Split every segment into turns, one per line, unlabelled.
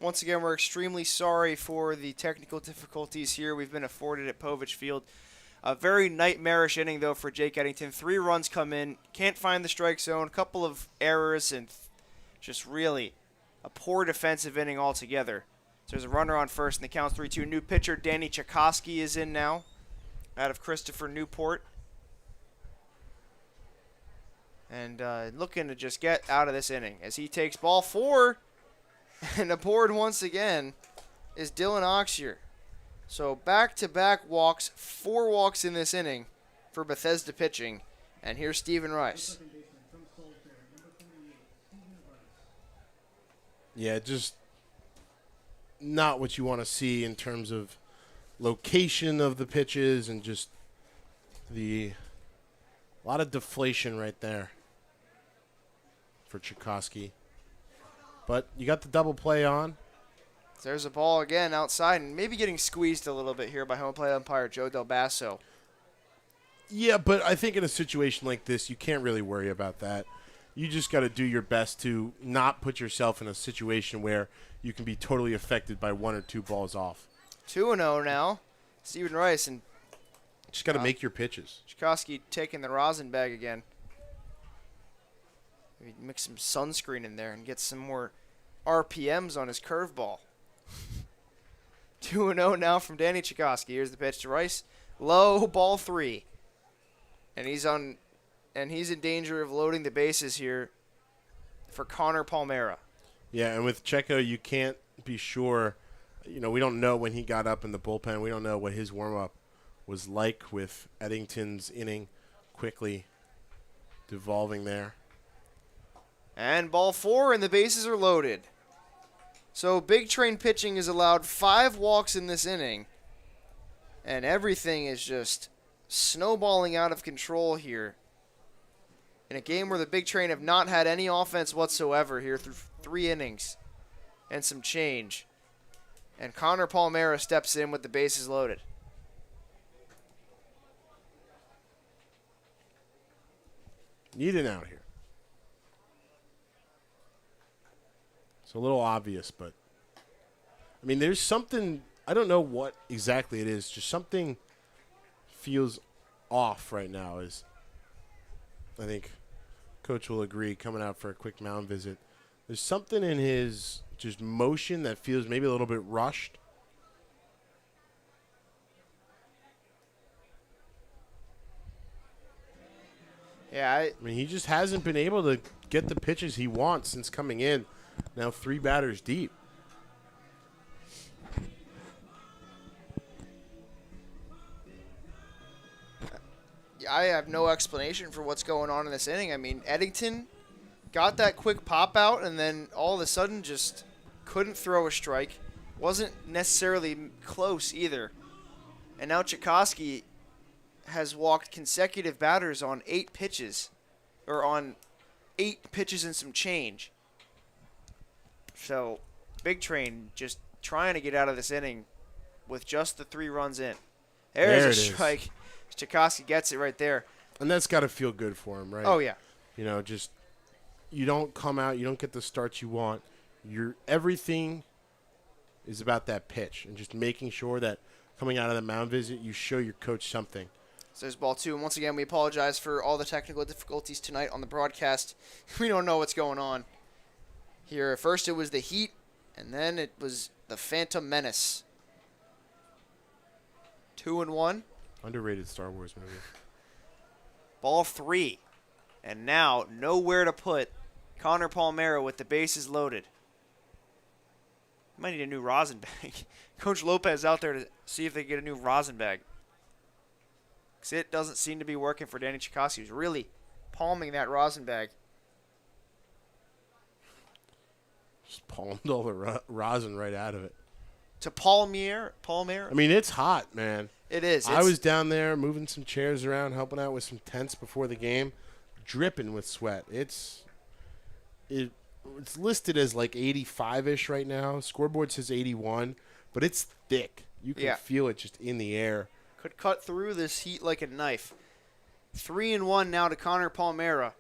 Once again, we're extremely sorry for the technical difficulties here we've been afforded at Povich Field. A very nightmarish inning, though, for Jake Eddington. 3 runs come in, can't find the strike zone, a couple of errors, and just really a poor defensive inning altogether. So there's a runner on first, and the count's 3-2. New pitcher Danny Tchaikovsky is in now, out of Christopher Newport. And looking to just get out of this inning as he takes ball 4. And aboard once again is Dylan Oxier. So back-to-back walks, 4 walks in this inning for Bethesda pitching. And here's Steven Rice.
Yeah, just not what you want to see in terms of location of the pitches and just a lot of deflation right there for Tchaikovsky. But you got the double play on.
There's a ball again outside and maybe getting squeezed a little bit here by home plate umpire Joe Del Basso.
Yeah, but I think in a situation like this, you can't really worry about that. You just got to do your best to not put yourself in a situation where you can be totally affected by 1 or 2 balls off.
2-0 now. Steven Rice and
just got to make your pitches.
Tchaikovsky taking the rosin bag again. Maybe mix some sunscreen in there and get some more RPMs on his curveball. 2-0 now from Danny Tchaikovsky. Here's the pitch to Rice. Low, ball 3. And he's in danger of loading the bases here for Connor Palmera.
Yeah, and with Checo, you can't be sure. You know, we don't know when he got up in the bullpen. We don't know what his warm-up was like with Eddington's inning quickly devolving there.
And ball 4, and the bases are loaded. So Big Train pitching is allowed 5 walks in this inning. And everything is just snowballing out of control here. In a game where the Big Train have not had any offense whatsoever here through 3 innings and some change. And Connor Palmera steps in with the bases loaded.
Need an out here. It's a little obvious, but I mean, there's something, I don't know what exactly it is, just something feels off right now. Is I think Coach will agree, coming out for a quick mound visit. There's something in his just motion that feels maybe a little bit rushed.
Yeah,
I mean, he just hasn't been able to get the pitches he wants since coming in. Now 3 batters deep.
I have no explanation for what's going on in this inning. I mean, Eddington got that quick pop out and then all of a sudden just couldn't throw a strike. Wasn't necessarily close either. And now Tchaikovsky has walked consecutive batters on 8 pitches, or on 8 pitches and some change. So, Big Train just trying to get out of this inning with just the 3 runs in. There's a strike. Tchaikovsky gets it right there.
And that's got to feel good for him, right?
Oh, yeah.
You know, just you don't come out, you don't get the starts you want. Everything is about that pitch and just making sure that coming out of the mound visit, you show your coach something.
So there's ball 2. And once again, we apologize for all the technical difficulties tonight on the broadcast. We don't know what's going on here. First it was the Heat, and then it was the Phantom Menace. 2-1.
Underrated Star Wars movie.
Ball 3. And now nowhere to put Connor Palmera with the bases loaded. Might need a new rosin bag. Coach Lopez out there to see if they can get a new rosin bag. Because it doesn't seem to be working for Danny Tchaikovsky. He's really palming that rosin bag.
Just palmed all the rosin right out of it.
To Palmera.
I mean, it's hot, man.
It is.
I was down there moving some chairs around, helping out with some tents before the game, dripping with sweat. It's listed as like 85-ish right now. Scoreboard says 81, but it's thick. You can feel it just in the air.
Could cut through this heat like a knife. 3-1 now to Connor Palmera.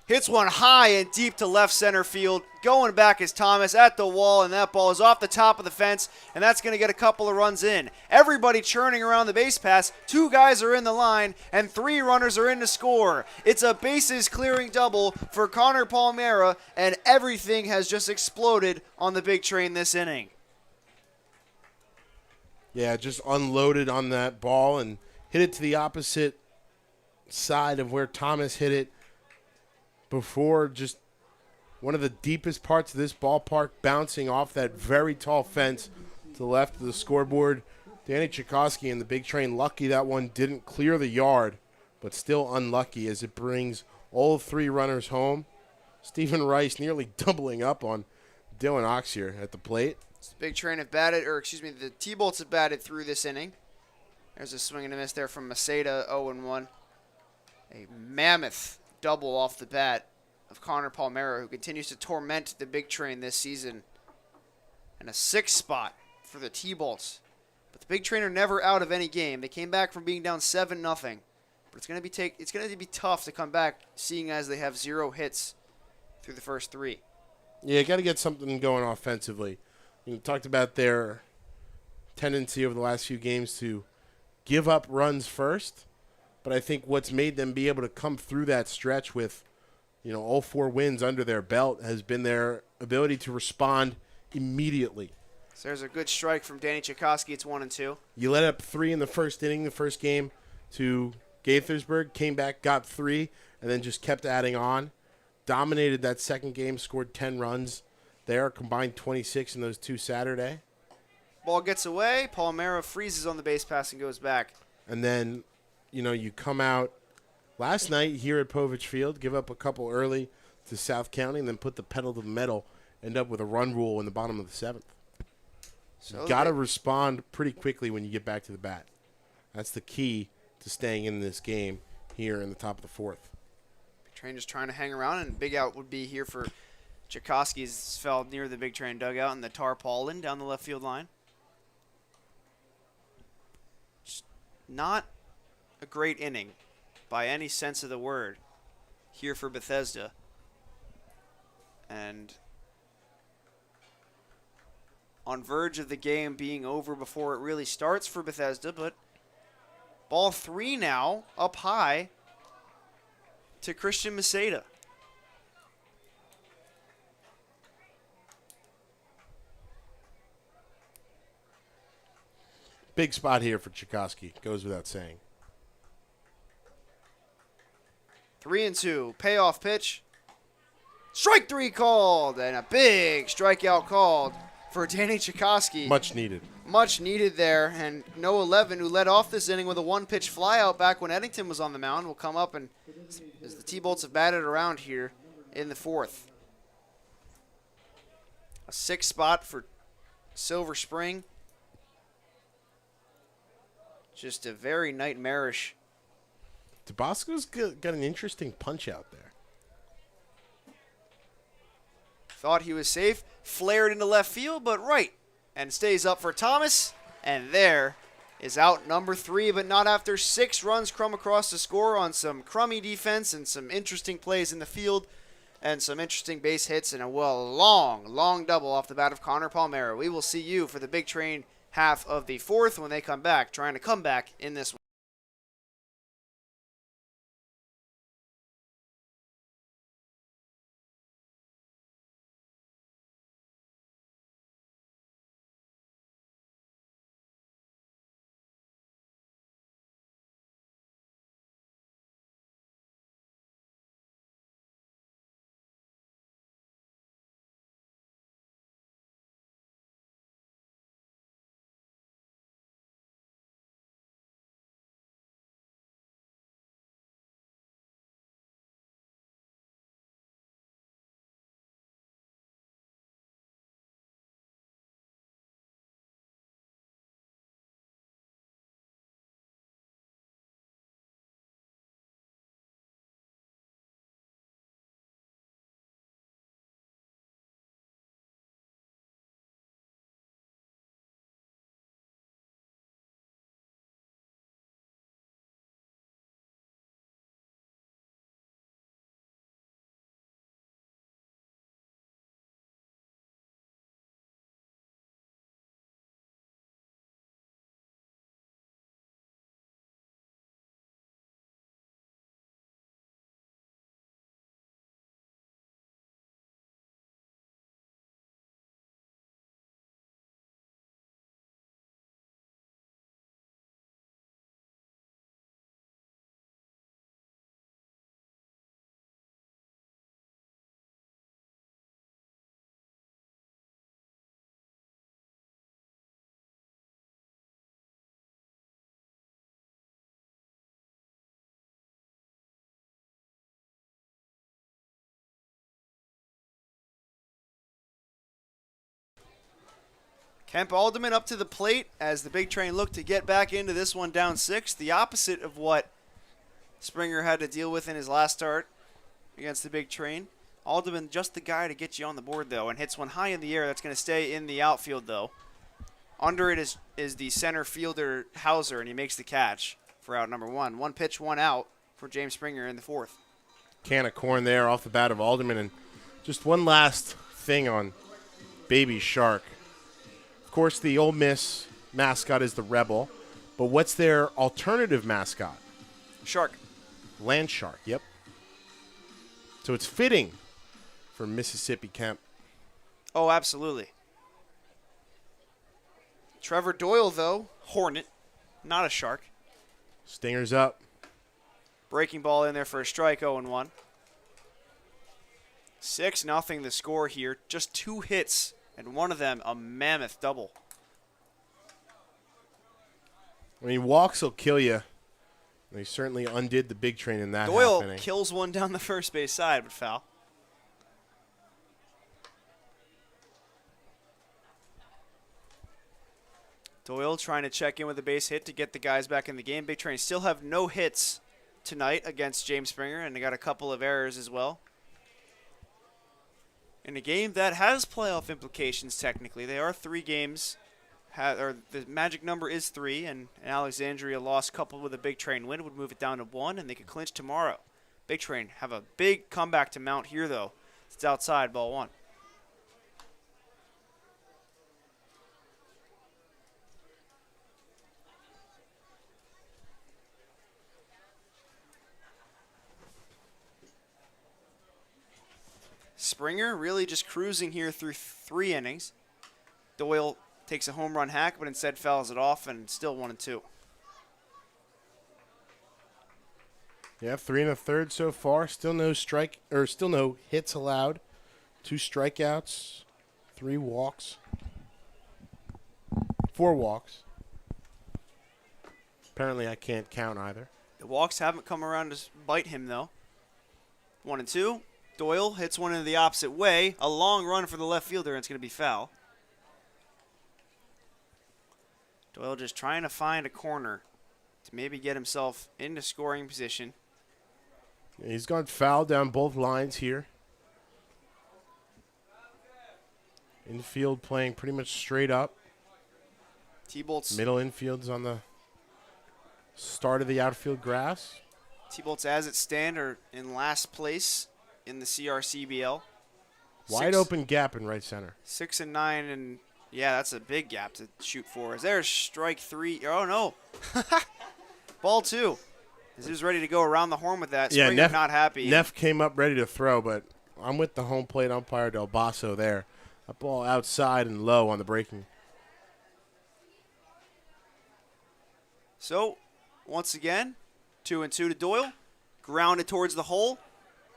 Hits one high and deep to left center field. Going back is Thomas at the wall, and that ball is off the top of the fence, and that's going to get a couple of runs in. Everybody churning around the base pass. 2 guys are in the line, and 3 runners are in to score. It's a bases clearing double for Connor Palmera, and everything has just exploded on the big train this inning.
Yeah, just unloaded on that ball and hit it to the opposite side of where Thomas hit it before. Just one of the deepest parts of this ballpark, bouncing off that very tall fence to the left of the scoreboard. Danny Tchaikovsky and the big train, lucky that one didn't clear the yard, but still unlucky as it brings all 3 runners home. Stephen Rice nearly doubling up on Dylan Oxier at the plate.
The big train have batted, the T-Bolts have batted through this inning. There's a swing and a miss there from Maceda, 0-1. A mammoth double off the bat of Connor Palmera, who continues to torment the big train this season. And a 6th spot for the T-Bolts. But the big train are never out of any game. They came back from being down 7-0. But it's going to be tough to come back, seeing as they have 0 hits through the first 3.
Yeah, got to get something going offensively. You talked about their tendency over the last few games to give up runs first, but I think what's made them be able to come through that stretch with, all 4 wins under their belt has been their ability to respond immediately.
So there's a good strike from Danny Tchaikovsky. It's 1-2.
You let up 3 in the first inning, the first game to Gaithersburg, came back, got 3, and then just kept adding on. Dominated that second game, scored 10 runs there, combined 26 in those 2 Saturday.
Ball gets away. Palmera freezes on the base pass and goes back.
And then, you come out last night here at Povich Field, give up a couple early to South County, and then put the pedal to the metal, end up with a run rule in the bottom of the 7th. So you got to respond pretty quickly when you get back to the bat. That's the key to staying in this game here in the top of the 4th.
Train just trying to hang around, and big out would be here for Tchaikovsky's. Fell near the big train dugout and the tarpaulin down the left field line. Just not a great inning by any sense of the word here for Bethesda. And on verge of the game being over before it really starts for Bethesda, but ball 3 now up high to Christian Maceda.
Big spot here for Tchaikovsky, goes without saying.
3-2, payoff pitch. Strike 3 called, and a big strikeout called for Danny Tchaikovsky.
Much needed.
Much needed there, and Noah Levin, who led off this inning with a 1-pitch flyout back when Eddington was on the mound, will come up, and as the T-Bolts have batted around here in the 4th. A 6th spot for Silver Spring. Just a very nightmarish.
Tabasco's got an interesting punch out there.
Thought he was safe, flared into left field, but right, and stays up for Thomas, and there is out number 3, but not after 6 runs come across the score on some crummy defense and some interesting plays in the field and some interesting base hits and a long double off the bat of Connor Palmera. We will see you for the big train half of the 4th when they come back, trying to come back in this one.
Kemp Alderman up to the plate as the big train looked to get back into this one down 6. The opposite of what Springer had to deal with in his last start against the big train. Alderman just the guy to get you on the board, though, and hits one high in the air. That's going to stay in the outfield, though. Under it is the center fielder, Hauser, and he makes the catch for out number 1. 1 pitch, 1 out for James Springer in the 4th.
Can of corn there off the bat of Alderman. And just one last thing on Baby Shark. Of course, the Ole Miss mascot is the Rebel, but what's their alternative mascot?
Shark.
Land Shark, yep. So it's fitting for Mississippi Kemp.
Oh, absolutely.
Trevor Doyle, though.
Hornet, not a shark.
Stingers up.
Breaking ball in there for a strike, 0-1. 6-0 the score here. Just 2 hits, and one of them a mammoth double.
I mean, walks will kill you. They certainly undid the big train in that
Doyle
half inning.
kills one down the first base side, but foul. Doyle trying to check in with a base hit to get the guys back in the game. Big Train still have no hits tonight against James Springer, and they got a couple of errors as well. In a game that has playoff implications, technically. They are 3 games, or the magic number is 3, and an Alexandria loss coupled with a Big Train win would move it down to 1, and they could clinch tomorrow. Big Train have a big comeback to mount here, though. It's outside, ball 1. Springer really just cruising here through 3 innings. Doyle takes a home run hack, but instead fouls it off, and still 1-2.
Yeah, 3 1/3 so far. Still no hits allowed. 2 strikeouts, 3 walks, 4 walks. Apparently, I can't count either.
The walks haven't come around to bite him, though. 1-2. Doyle hits one in the opposite way. A long run for the left fielder, and it's going to be foul. Doyle just trying to find a corner to maybe get himself into scoring position.
Yeah, he's gone foul down both lines here. Infield playing pretty much straight up.
T-Bolt's
Middle infield's on the start of the outfield grass.
T-Bolts, as it stand, are in last place in the CRCBL.
Wide open gap in right center.
6-9, and yeah, that's a big gap to shoot for. Is there strike 3? Oh, no. Ball 2. He was ready to go around the horn with that.
Yeah,
Springer not happy.
Neff came up ready to throw, but I'm with the home plate umpire Del Basso there. That ball outside and low on the breaking.
So, once again, 2-2 to Doyle. Grounded towards the hole.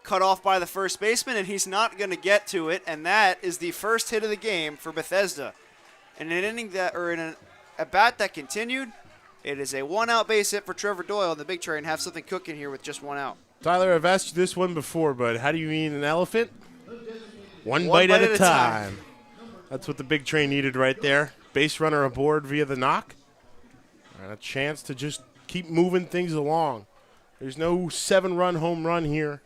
Cut off by the first baseman, and he's not going to get to it, and that is the first hit of the game for Bethesda. In an inning that, or in a bat that continued, it is a 1-out base hit for Trevor Doyle, and the Big Train have something cooking here with just 1 out.
Tyler, I've asked you this one before, but how do you eat an elephant? One bite at a time. That's what the Big Train needed right there. Base runner aboard via the knock. And a chance to just keep moving things along. There's no 7-run home run here.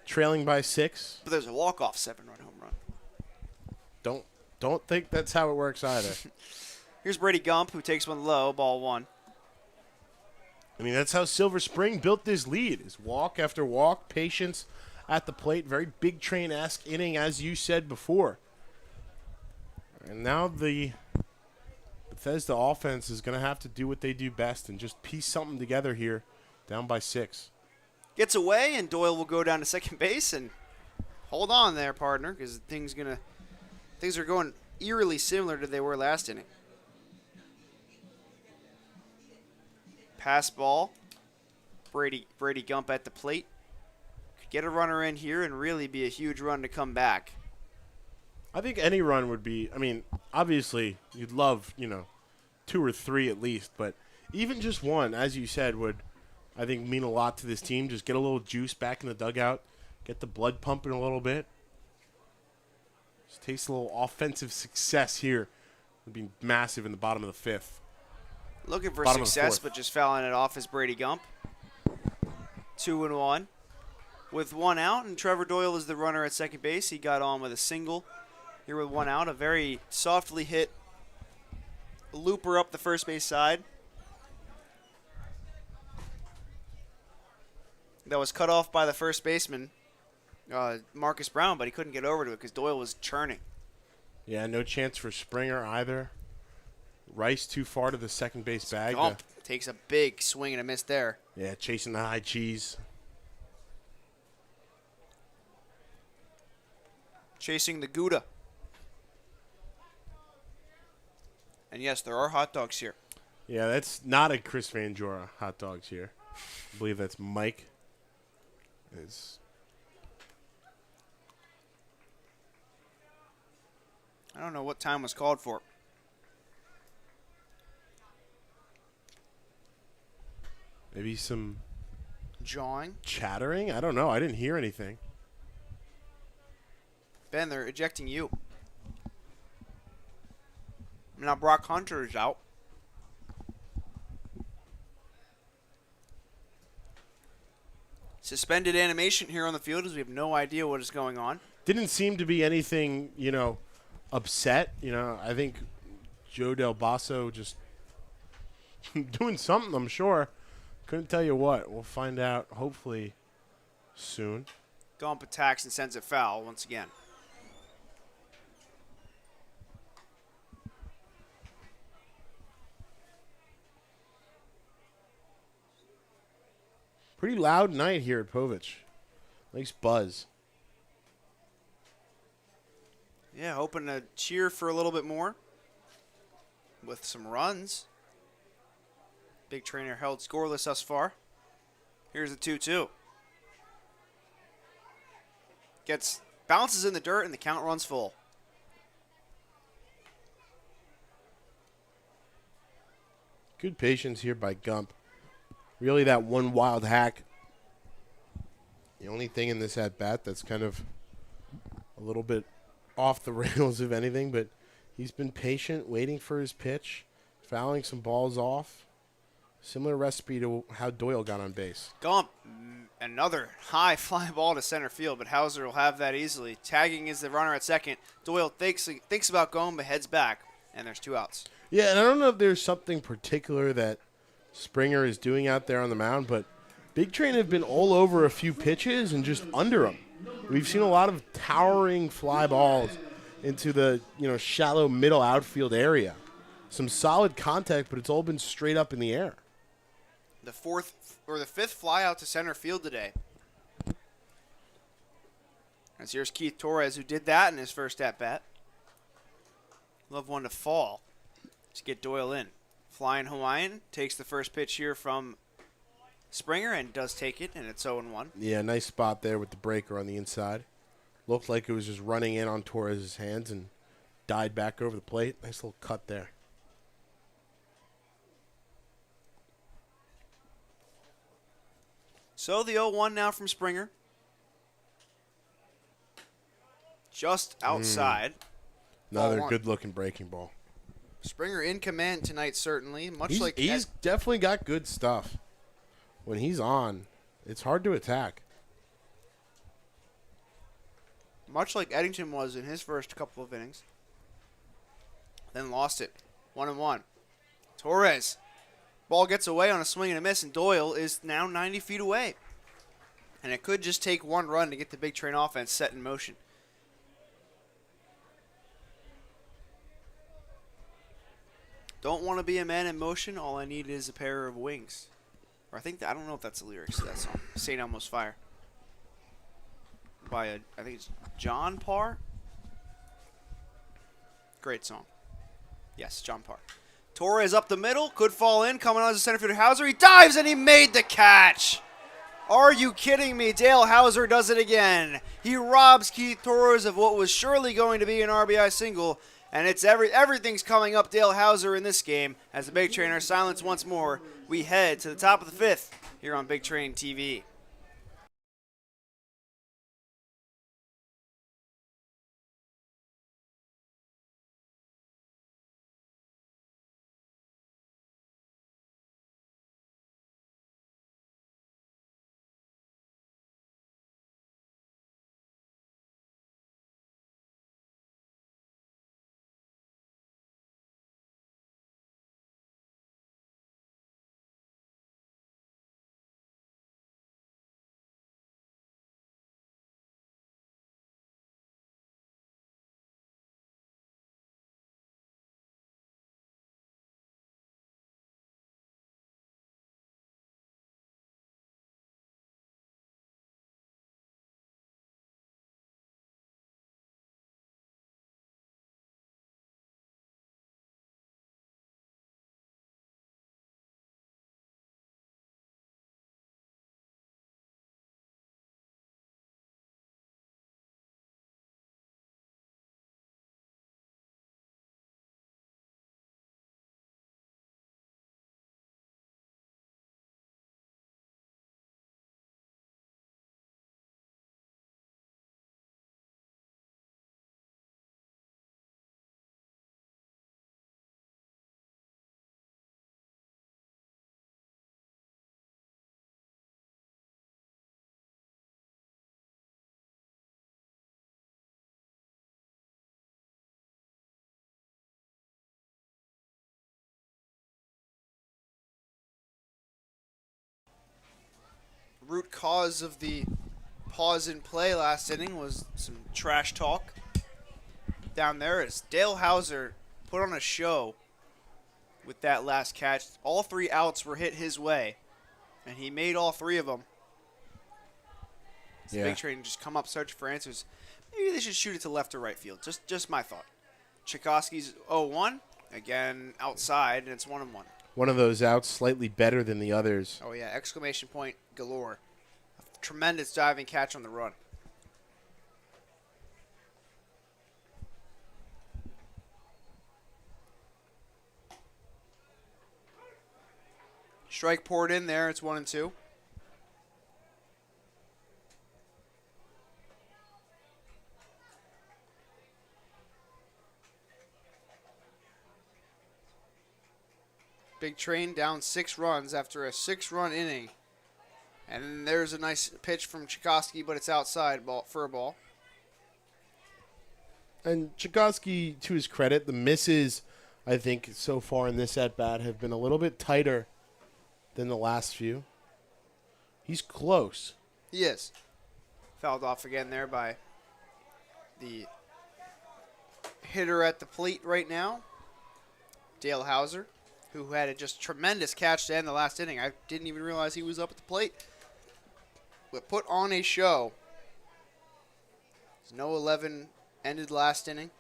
Trailing by 6.
But there's a walk-off 7-run home run.
Don't think that's how it works either.
Here's Brady Gump, who takes one low, ball 1.
I mean, that's how Silver Spring built this lead. Is walk after walk, patience at the plate. Very Big Train-esque inning, as you said before. And now the Bethesda offense is going to have to do what they do best and just piece something together here, down by 6.
Gets away, and Doyle will go down to second base, and hold on there, partner, because things are going eerily similar to they were last inning. Pass ball. Brady Gump at the plate. Could get a runner in here and really be a huge run to come back.
I think any run would be, I mean, obviously you'd love, 2 or 3 at least, but even just 1, as you said, would, I think, mean a lot to this team. Just get a little juice back in the dugout, get the blood pumping a little bit. Just taste a little offensive success here would be massive in the bottom of the fifth.
Looking for
Bottom of the
success,
fourth.
but just fouling it off is Brady Gump. 2-1. With one out, and Trevor Doyle is the runner at second base. He got on with a single here with one out. A very softly hit looper up the first base side. That was cut off by the first baseman, Marcus Brown, but he couldn't get over to it because Doyle was churning.
Yeah, no chance for Springer either. Rice too far to the second base bag.
Gump takes a big swing and a miss there.
Yeah, chasing the high cheese.
Chasing the Gouda. And yes, there are hot dogs here.
Yeah, that's not a Chris Van Jora hot dogs here. I believe that's Mike.
I don't know what time was called for.
Maybe some
Jawing.
chattering? I don't know. I didn't hear anything.
Ben, they're ejecting you. Now Brock Hunter is out. Suspended animation here on the field as we have no idea what is going on.
Didn't seem to be anything, upset. I think Joe Del Basso just doing something, I'm sure. Couldn't tell you what. We'll find out hopefully soon.
Gump attacks and sends it foul once again.
Pretty loud night here at Povich. Nice buzz.
Yeah, hoping to cheer for a little bit more with some runs. Big Trainer held scoreless thus far. Here's the 2-2. Bounces in the dirt and the count runs full.
Good patience here by Gump. Really that one wild hack. The only thing in this at-bat that's kind of a little bit off the rails, if anything, but he's been patient, waiting for his pitch, fouling some balls off. Similar recipe to how Doyle got on base.
Gump, another high fly ball to center field, but Hauser will have that easily. Tagging is the runner at second. Doyle thinks about going, but heads back, and there's two outs.
Yeah, and I don't know if there's something particular that Springer is doing out there on the mound, but Big Train have been all over a few pitches and just under them. We've seen a lot of towering fly balls into the shallow middle outfield area. Some solid contact, but it's all been straight up in the air.
The fifth fly out to center field today. As here's Keith Torres, who did that in his first at-bat. Love one to fall to get Doyle in. Flying Hawaiian takes the first pitch here from Springer and does take it, and it's 0-1.
Yeah, nice spot there with the breaker on the inside. Looked like it was just running in on Torres' hands and died back over the plate. Nice little cut there.
So the 0-1 now from Springer. Just outside.
Another
Ball one.
good-looking breaking ball.
Springer in command tonight, certainly.
He's definitely got good stuff. When he's on, it's hard to attack.
Much like Eddington was in his first couple of innings. Then lost it. 1-1. Torres. Ball gets away on a swing and a miss, and Doyle is now 90 feet away. And it could just take one run to get the Big Train offense set in motion. Don't want to be a man in motion. All I need is a pair of wings. Or I don't know if that's the lyrics to that song. St. Elmo's Fire. By I think it's John Parr. Great song. Yes, John Parr. Torres up the middle, could fall in, coming on as a center fielder. Hauser, he dives and he made the catch. Are you kidding me? Dale Hauser does it again. He robs Keith Torres of what was surely going to be an RBI single, and it's everything's coming up Dale Hauser in this game as the Big Trainer silence once more. We head to the top of the fifth here on Big Train TV. root cause of the pause in play last inning was some trash talk down there as Dale Hauser put on a show with that last catch. All 3 outs were hit his way, and he made all 3 of them. The Big Train just come up searching for answers. Maybe they should shoot it to left or right field. Just my thought. Tchaikovsky's 0-1. Again, outside, and it's 1-1.
One of those outs slightly better than the others.
Oh, yeah, exclamation point galore. A tremendous diving catch on the run. Strike poured in there. It's 1-2. Big Train down 6 runs after a 6-run inning. And there's a nice pitch from Tchaikovsky, but it's outside for a ball.
And Tchaikovsky, to his credit, the misses, I think, so far in this at-bat have been a little bit tighter than the last few. He's close.
He is. Fouled off again there by the hitter at the plate right now, Dale Hauser, who had a just tremendous catch to end the last inning. I didn't even realize he was up at the plate. But put on a show. There's no 11 ended last inning.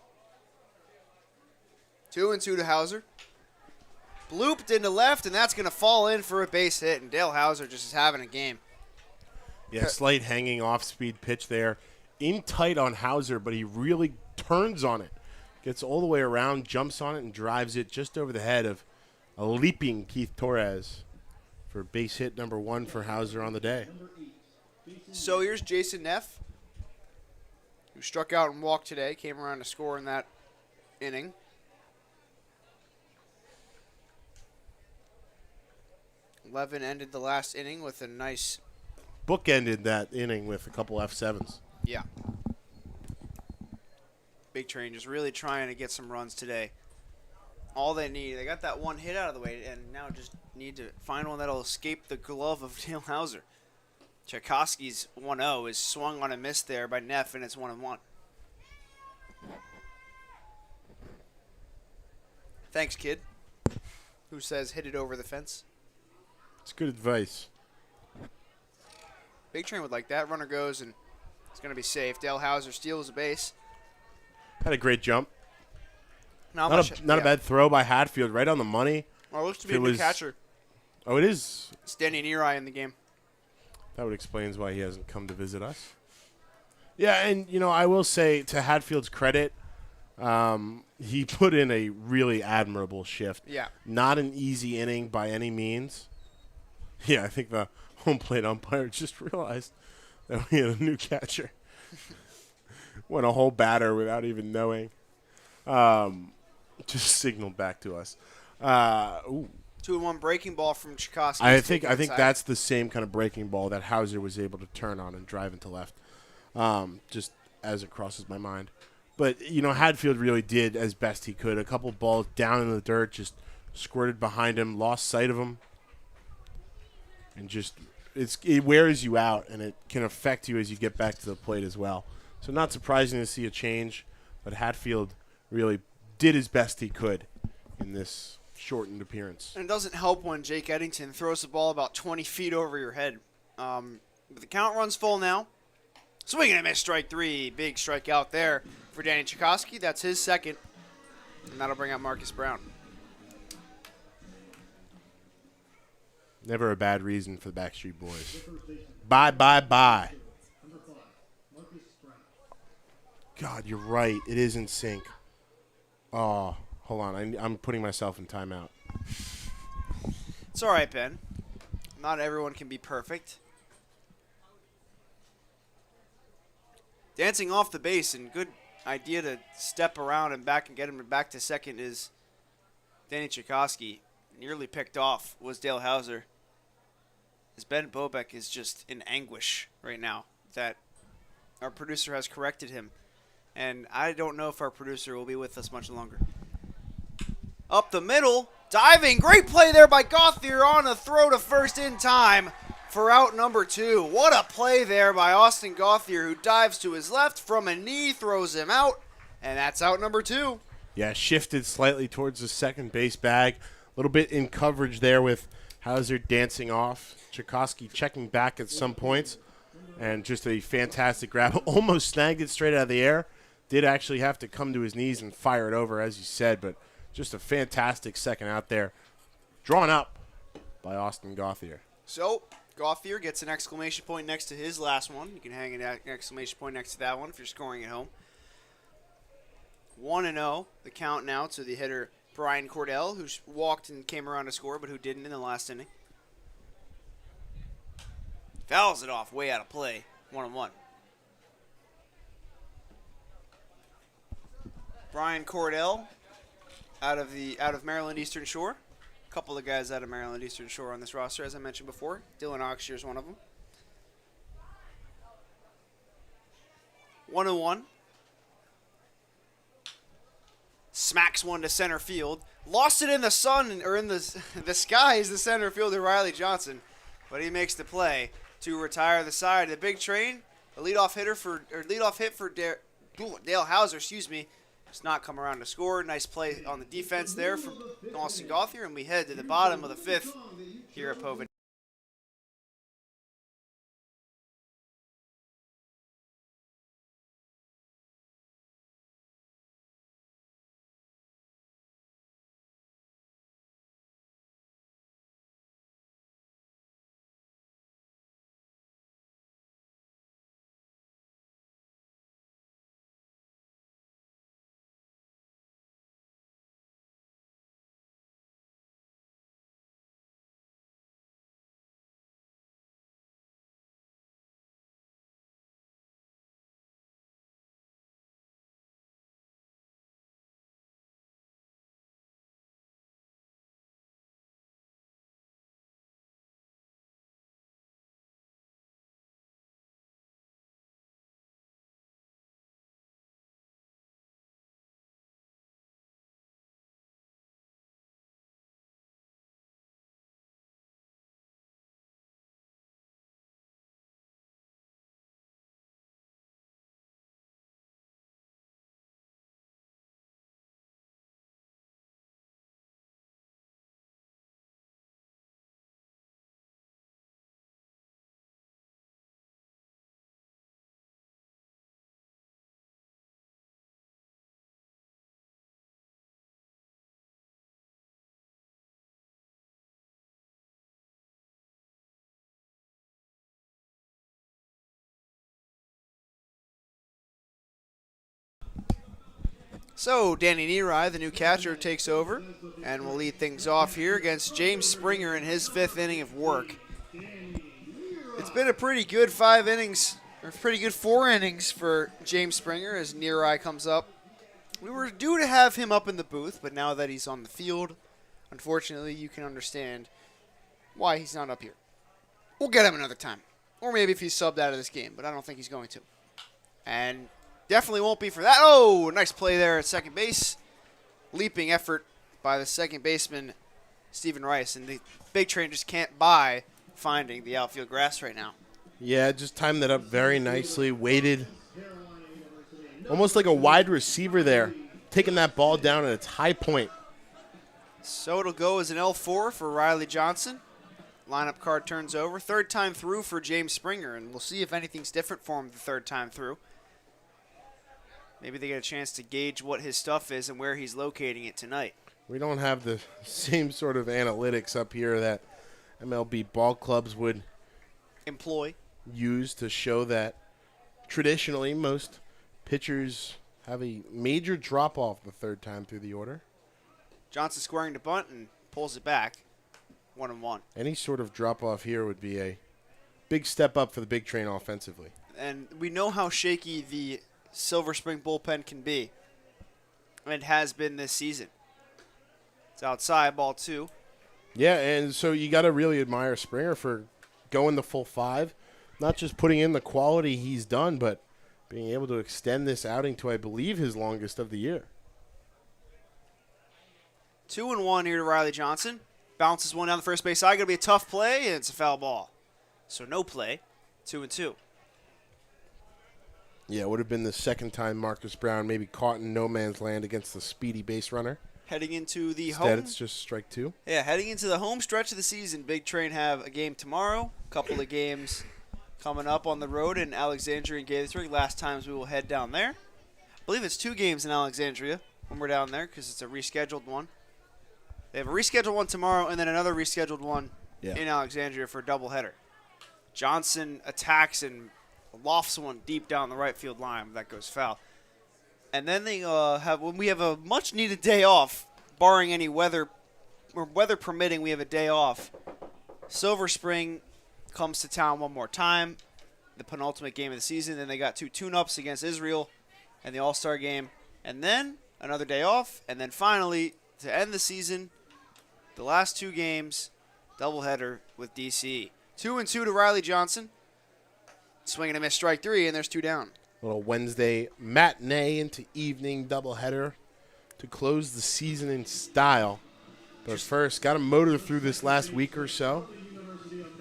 2-2 to Hauser. Blooped into left, and that's going to fall in for a base hit, and Dale Hauser just is having a game.
Yeah, slight hanging off-speed pitch there. In tight on Hauser, but he really turns on it. Gets all the way around, jumps on it, and drives it just over the head of a leaping Keith Torres for base hit number 1 for Hauser on the day.
So here's Jason Neff, who struck out and walked today, came around to score in that inning. Levin ended the last inning with a nice...
Bookended that inning with a couple F7s.
Yeah. Big Train just really trying to get some runs today. All they need, they got that one hit out of the way, and now just need to find one that'll escape the glove of Dale Hauser. Tchaikovsky's 1-0 is swung on a miss there by Neff, and it's 1-1. Thanks, kid. Who says hit it over the fence?
It's good advice.
Big Train would like that. Runner goes, and it's going to be safe. Dale Hauser steals a base.
Had a great jump.
Not
a bad throw by Hatfield, right on the money.
Well, it looks to be a new catcher.
Oh, it is.
It's Danny Neary in the game.
That would explain why he hasn't come to visit us. Yeah, and, I will say, to Hatfield's credit, he put in a really admirable shift.
Yeah.
Not an easy inning by any means. Yeah, I think the home plate umpire just realized that we had a new catcher. Went a whole batter without even knowing. Just signaled back to us.
2-1 breaking ball from Tchaikovsky.
I think that's the same kind of breaking ball that Hauser was able to turn on and drive into left. Just as it crosses my mind. But, Hadfield really did as best he could. A couple balls down in the dirt, just squirted behind him, lost sight of him. And just, it wears you out, and it can affect you as you get back to the plate as well. So not surprising to see a change, but Hatfield really did his best he could in this shortened appearance.
And it doesn't help when Jake Eddington throws the ball about 20 feet over your head. But the count runs full now. Swinging and miss, strike 3. Big strikeout there for Danny Tchaikovsky. That's his second. And that'll bring out Marcus Brown.
Never a bad reason for the Backstreet Boys. Bye, bye, bye. God, you're right. It is in sync. Oh, hold on. I'm putting myself in timeout.
It's all right, Ben. Not everyone can be perfect. Dancing off the base, and good idea to step around and back and get him back to second is Danny Tchaikovsky. Nearly picked off was Dale Hauser. As Ben Bobek is just in anguish right now that our producer has corrected him. And I don't know if our producer will be with us much longer. Up the middle, diving, great play there by Gauthier on a throw to first in time for out number 2. What a play there by Austin Gauthier, who dives to his left from a knee, throws him out, and that's out number 2.
Yeah, shifted slightly towards the second base bag. A little bit in coverage there with Hauser dancing off. Tchaikovsky checking back at some points. And just a fantastic grab. Almost snagged it straight out of the air. Did actually have to come to his knees and fire it over, as you said. But just a fantastic second out there. Drawn up by Austin Gauthier.
So, Gauthier gets an exclamation point next to his last one. You can hang an exclamation point next to that one if you're scoring at home. 1-0, the count now to the hitter Brian Cordell, who walked and came around to score, but who didn't in the last inning. Fouls it off, way out of play. 1-1. Brian Cordell out of Maryland Eastern Shore. A couple of guys out of Maryland Eastern Shore on this roster, as I mentioned before. Dylan Oxshire is one of them. 1-1. Smacks one to center field. Lost it in the sun, or in the skies, the center fielder Riley Johnson. But he makes the play to retire the side. The big train, the leadoff hit for Dale Hauser, does not come around to score. Nice play on the defense there from Austin Gauthier, and we head to the bottom of the 5th here at Povin. So, Danny Neary, the new catcher, takes over and will lead things off here against James Springer in his 5th inning of work. It's been a pretty good 5 innings, or pretty good 4 innings for James Springer as Neary comes up. We were due to have him up in the booth, but now that he's on the field, unfortunately, you can understand why he's not up here. We'll get him another time. Or maybe if he's subbed out of this game, but I don't think he's going to. And definitely won't be for that. Oh, nice play there at second base. Leaping effort by the second baseman, Stephen Rice. And the big train just can't buy finding the outfield grass right now.
Yeah, just timed that up very nicely. Waited. Almost like a wide receiver there. Taking that ball down at its high point.
So it'll go as an L4 for Riley Johnson. Lineup card turns over. 3rd time through for James Springer. And we'll see if anything's different for him the 3rd time through. Maybe they get a chance to gauge what his stuff is and where he's locating it tonight.
We don't have the same sort of analytics up here that MLB ball clubs would
employ,
use to show that traditionally most pitchers have a major drop-off the 3rd time through the order.
Johnson squaring to bunt and pulls it back. 1-1.
Any sort of drop-off here would be a big step up for the big train offensively.
And we know how shaky the Silver Spring bullpen can be. And it has been this season. It's outside, ball 2.
Yeah, and so you got to really admire Springer for going the full 5. Not just putting in the quality he's done, but being able to extend this outing to, I believe, his longest of the year.
2-1 here to Riley Johnson. Bounces one down the first base side. Going to be a tough play, and it's a foul ball. So no play, 2-2.
Yeah, it would have been the second time Marcus Brown maybe caught in no man's land against the speedy base runner.
Heading into the
Instead,
home.
it's just strike 2.
Yeah, heading into the home stretch of the season. Big Train have a game tomorrow, a couple of games coming up on the road in Alexandria and Gaithersburg. Last times we will head down there. I believe it's 2 games in Alexandria when we're down there because it's a rescheduled one. They have a rescheduled one tomorrow and then another rescheduled one in Alexandria for a doubleheader. Johnson attacks and lofts one deep down the right field line. That goes foul. And then they when we have a much needed day off, barring any weather permitting, we have a day off. Silver Spring comes to town one more time, the penultimate game of the season. Then they got 2 tune-ups against Israel and the All-Star game. And then another day off. And then finally, to end the season, the last 2 games, doubleheader with DC. 2-2 to Riley Johnson. Swinging a miss, strike 3, and there's 2 down.
Little Wednesday matinee into evening doubleheader to close the season in style. But first, got to motor through this last week or so.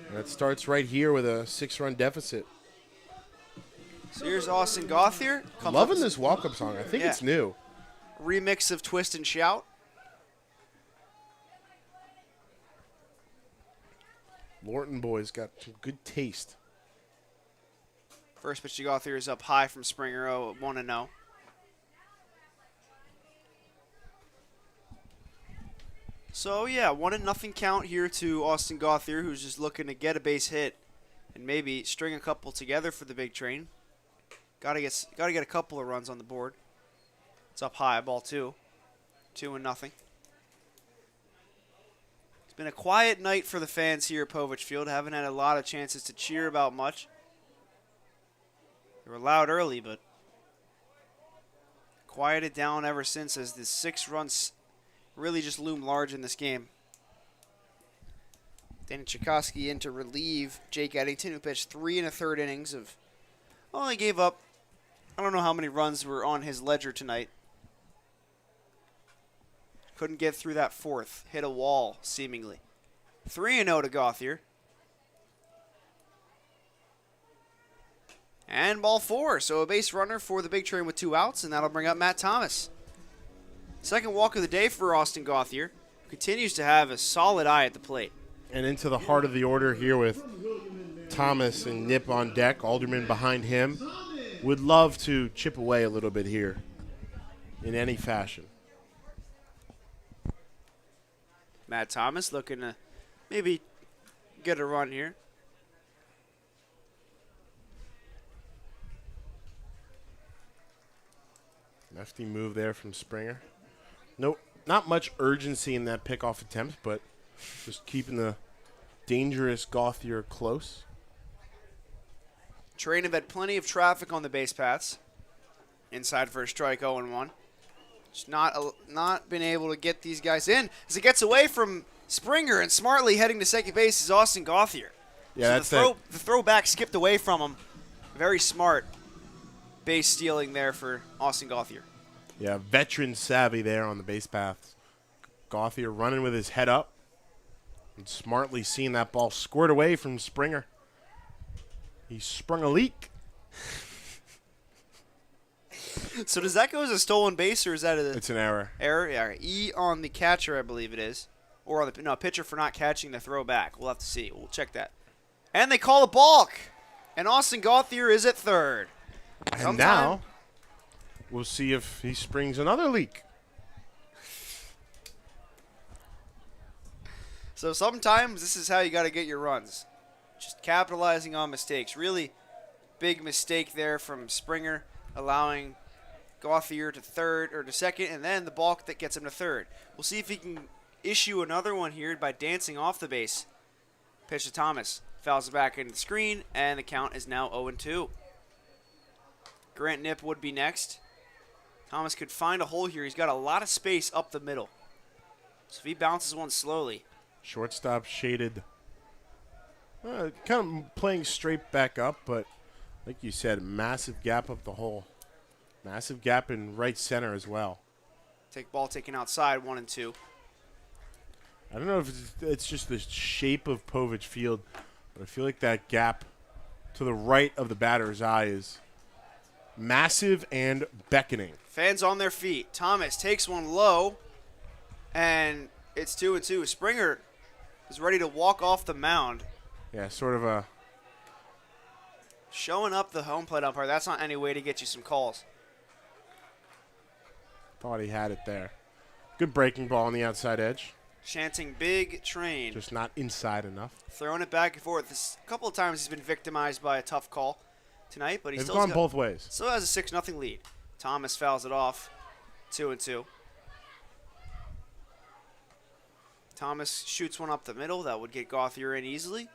And it starts right here with a 6-run deficit.
So here's Austin Gauthier.
Loving this walk-up song. I think it's new.
Remix of Twist and Shout.
Lorton boys got some good taste.
First pitch to Gauthier is up high from Springer, 1-0. So, yeah, 1-0 count here to Austin Gauthier, who's just looking to get a base hit and maybe string a couple together for the Big Train. Got to get a couple of runs on the board. It's up high, ball 2. 2-0. It's been a quiet night for the fans here at Povich Field. Haven't had a lot of chances to cheer about much. They were loud early, but quieted down ever since as the 6 runs really just loom large in this game. Danny Tchaikovsky in to relieve Jake Eddington, who pitched 3 1/3 innings of, only gave up, I don't know how many runs were on his ledger tonight. Couldn't get through that 4th. Hit a wall, seemingly. 3-0 to Gauthier. And ball 4, so a base runner for the Big Train with 2 outs, and that'll bring up Matt Thomas. Second walk of the day for Austin Gauthier. Continues to have a solid eye at the plate.
And into the heart of the order here with Thomas and Nip on deck, Alderman behind him. Would love to chip away a little bit here in any fashion.
Matt Thomas looking to maybe get a run here.
Nifty move there from Springer. Nope, not much urgency in that pickoff attempt, but just keeping the dangerous Gauthier close.
Train have had plenty of traffic on the base paths. Inside for a strike, 0-1. Just not been able to get these guys in. As it gets away from Springer and smartly heading to second base is Austin Gauthier.
Yeah,
so the throwback skipped away from him. Very smart base stealing there for Austin Gauthier.
Yeah, veteran savvy there on the base paths. Gauthier running with his head up and smartly seeing that ball squared away from Springer. He sprung a leak.
So does that go as a stolen base, or is that
It's an error.
Error? Yeah. E on the catcher, I believe it is. Or on the pitcher for not catching the throwback. We'll have to see. We'll check that. And they call a balk. And Austin Gauthier is at third.
And now we'll see if he springs another leak.
So sometimes this is how you got to get your runs. Just capitalizing on mistakes. Really big mistake there from Springer, allowing Gauthier to third or to second, and then the balk that gets him to third. We'll see if he can issue another one here by dancing off the base. Pitch to Thomas. Fouls it back into the screen, and the count is now 0-2. Grant Nip would be next. Thomas could find a hole here. He's got a lot of space up the middle. So if he bounces one slowly.
Shortstop shaded. Kind of playing straight back up, but like you said, massive gap up the hole. Massive gap in right center as well.
Ball taken outside, 1-2.
I don't know if it's just the shape of Povich Field. But I feel like that gap to the right of the batter's eye is massive and beckoning.
Fans on their feet. Thomas takes one low, and it's 2-2. Springer is ready to walk off the mound.
Yeah, sort of a
Showing up the home plate umpire. That's not any way to get you some calls.
thought he had it there. Good breaking ball on the outside edge.
Chanting big train.
Just not inside enough.
Throwing it back and forth. A couple of times he's been victimized by a tough call tonight, but he
They've
still
gone both ways.
Still has a 6-0 lead. Thomas fouls it off. 2-2. Thomas shoots one up the middle. That would get Gauthier in easily.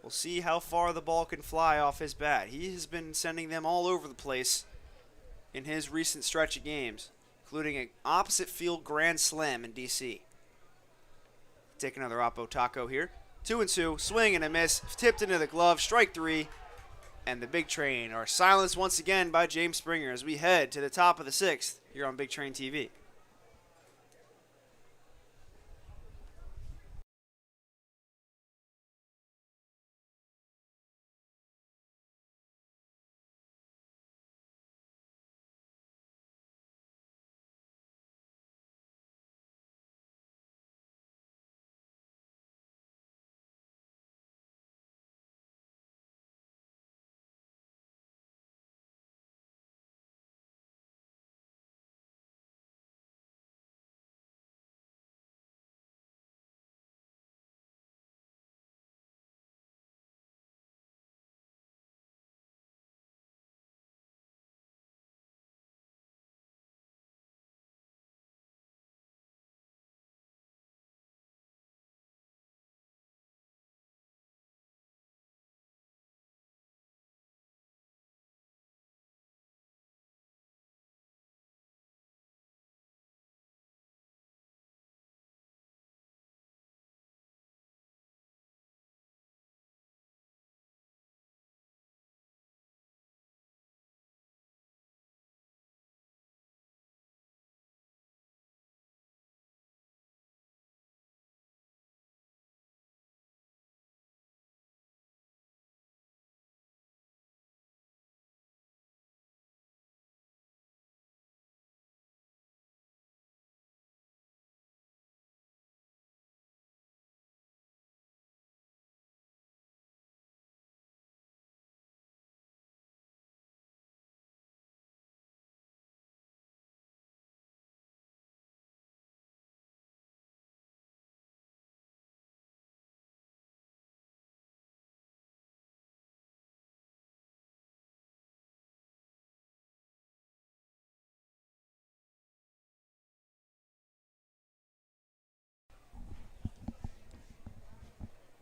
We'll see how far the ball can fly off his bat. He has been sending them all over the place in his recent stretch of games, including an opposite field grand slam in D.C. Take another Oppo Taco here. 2-2. Swing and a miss. Tipped into the glove. Strike 3. And the Big Train are silenced once again by James Springer as we head to the top of the 6th here on Big Train TV.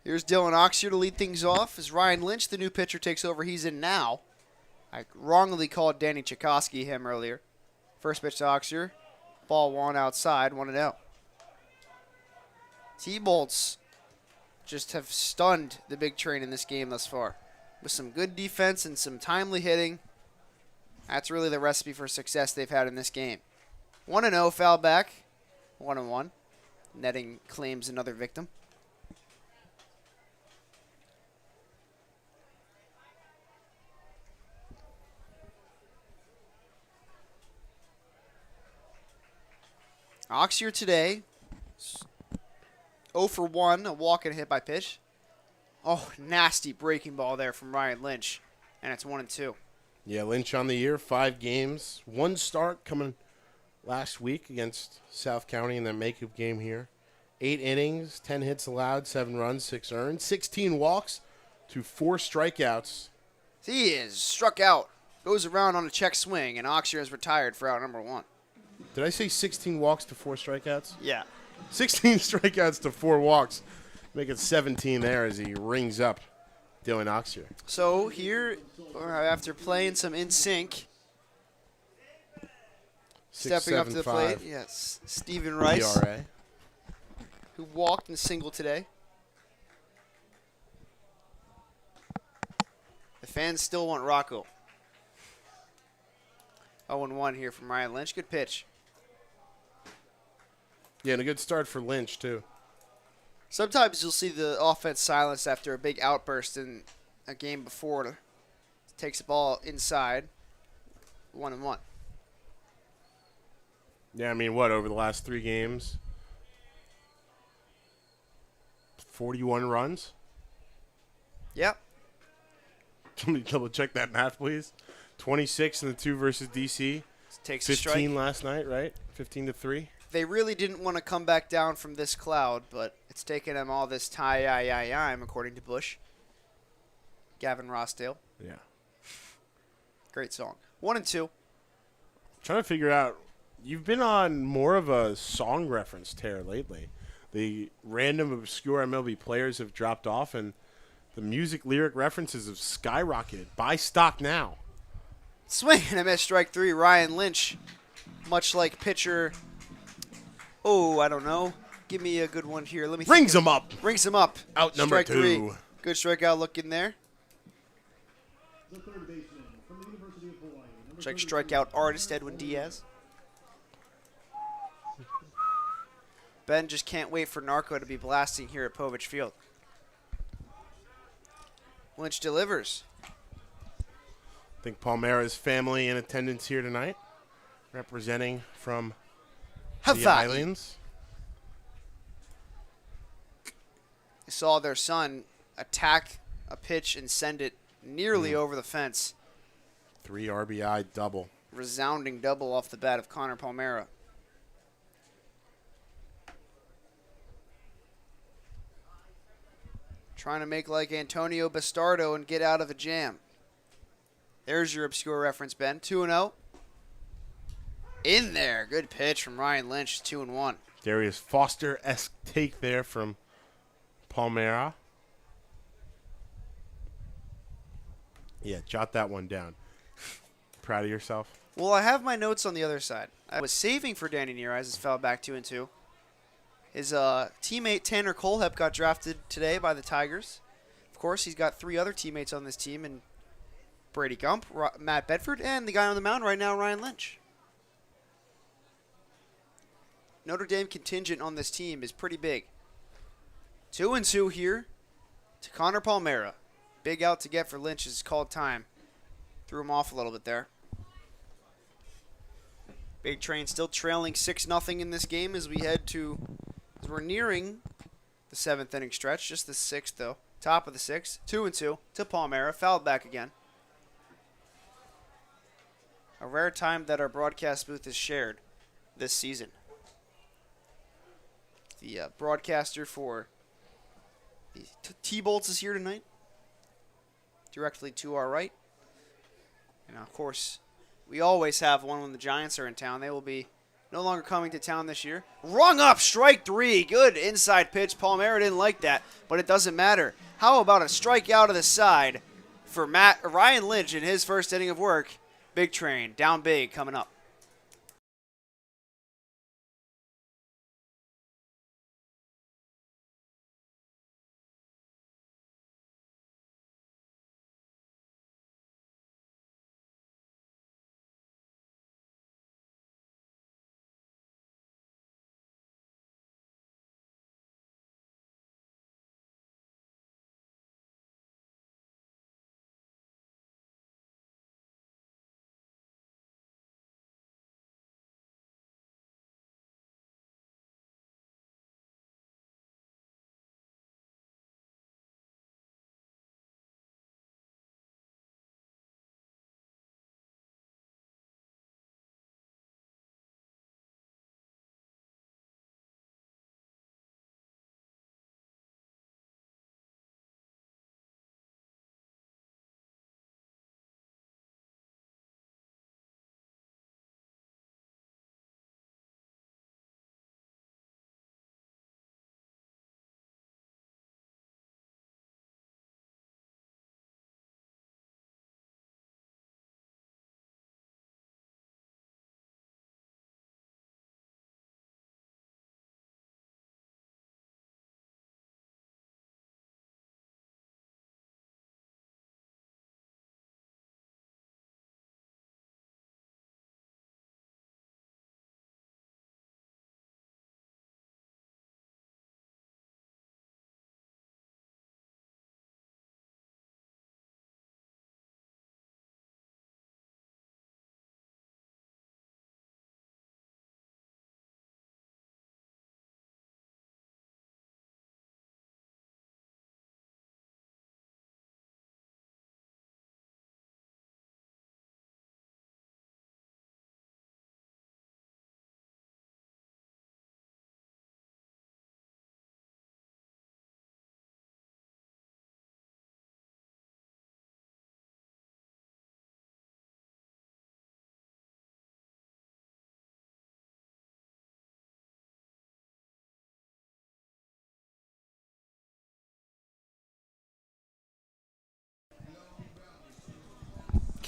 Here's Dylan Oxier to lead things off as Ryan Lynch, the new pitcher, takes over. He's in now. I wrongly called Danny Tchaikovsky him earlier. First pitch to Oxier. Ball 1 outside, 1-0. T-Bolts just have stunned the Big Train in this game thus far. With some good defense and some timely hitting. That's really the recipe for success they've had in this game. 1-0, foul back. 1-1. Netting claims another victim. Oxier today, 0 for 1, a walk and a hit by pitch. Oh, nasty breaking ball there from Ryan Lynch, and it's 1-2.
Yeah, Lynch on the year, 5 games, 1 start coming last week against South County in that makeup game here. 8 innings, 10 hits allowed, 7 runs, 6 earned, 16 walks to 4 strikeouts.
He is struck out, goes around on a check swing, and Oxier is retired for out number 1.
Did I say 16 walks to 4 strikeouts?
Yeah.
16 strikeouts to 4 walks. Make it 17 there as he rings up Dylan Oxier.
So here, after playing some in sync, stepping up to the plate, yes, Stephen Rice,
ERA.
who walked and singled today. The fans still want Rocco. 0-1 here from Ryan Lynch. Good pitch.
Yeah, and a good start for Lynch, too.
Sometimes you'll see the offense silenced after a big outburst in a game before. It takes the ball inside, 1-1.
Yeah, I mean, what, over the last 3 games? 41 runs?
Yep.
Let me double check that math, please. 26 in the 2 versus DC.
Takes a strike.
15 last night, right? 15-3.
They really didn't want to come back down from this cloud, but it's taken them all this time, according to Bush. Gavin Rossdale.
Yeah.
Great song. 1-2.
Trying to figure out, you've been on more of a song reference tear lately. The random obscure MLB players have dropped off, and the music lyric references have skyrocketed. Buy stock now.
Swing and a miss, strike 3. Ryan Lynch, much like pitcher. Oh, I don't know. Give me a good one here. Let me.
Rings him up.
Rings him up.
Out number
strike
2.
3. Good strikeout look in there. Check strikeout artist Edwin Diaz. Ben just can't wait for Narco to be blasting here at Povich Field. Lynch delivers.
I think Palmera's family in attendance here tonight, representing from the
Hawaii.
islands.
Saw their son attack a pitch and send it nearly over the fence.
3 RBI double.
Resounding double off the bat of Connor Palmera. Trying to make like Antonio Bastardo and get out of a jam. There's your obscure reference, Ben. 2-0. In there. Good pitch from Ryan Lynch. 2-1.
Darius Foster-esque take there from Palmera. Yeah, jot that one down. Proud of yourself?
Well, I have my notes on the other side. I was saving for Danny Neareyes. His foul back 2-2. His teammate Tanner Colehep got drafted today by the Tigers. Of course, he's got 3 other teammates on this team, and Brady Gump, Matt Bedford, and the guy on the mound right now, Ryan Lynch. Notre Dame contingent on this team is pretty big. 2-2 here to Connor Palmera. Big out to get for Lynch is called time. Threw him off a little bit there. Big Train still trailing 6-0 in this game as we're nearing the 7th inning stretch. Just the 6th though. Top of the 6th. 2-2 to Palmera. Fouled back again. A rare time that our broadcast booth is shared this season. The broadcaster for the T-Bolts is here tonight. Directly to our right. And of course, we always have one when the Giants are in town. They will be no longer coming to town this year. Rung up, strike 3. Good inside pitch. Palmera didn't like that, but it doesn't matter. How about a strike out of the side for Ryan Lynch in his first inning of work? Big Train, down big, coming up.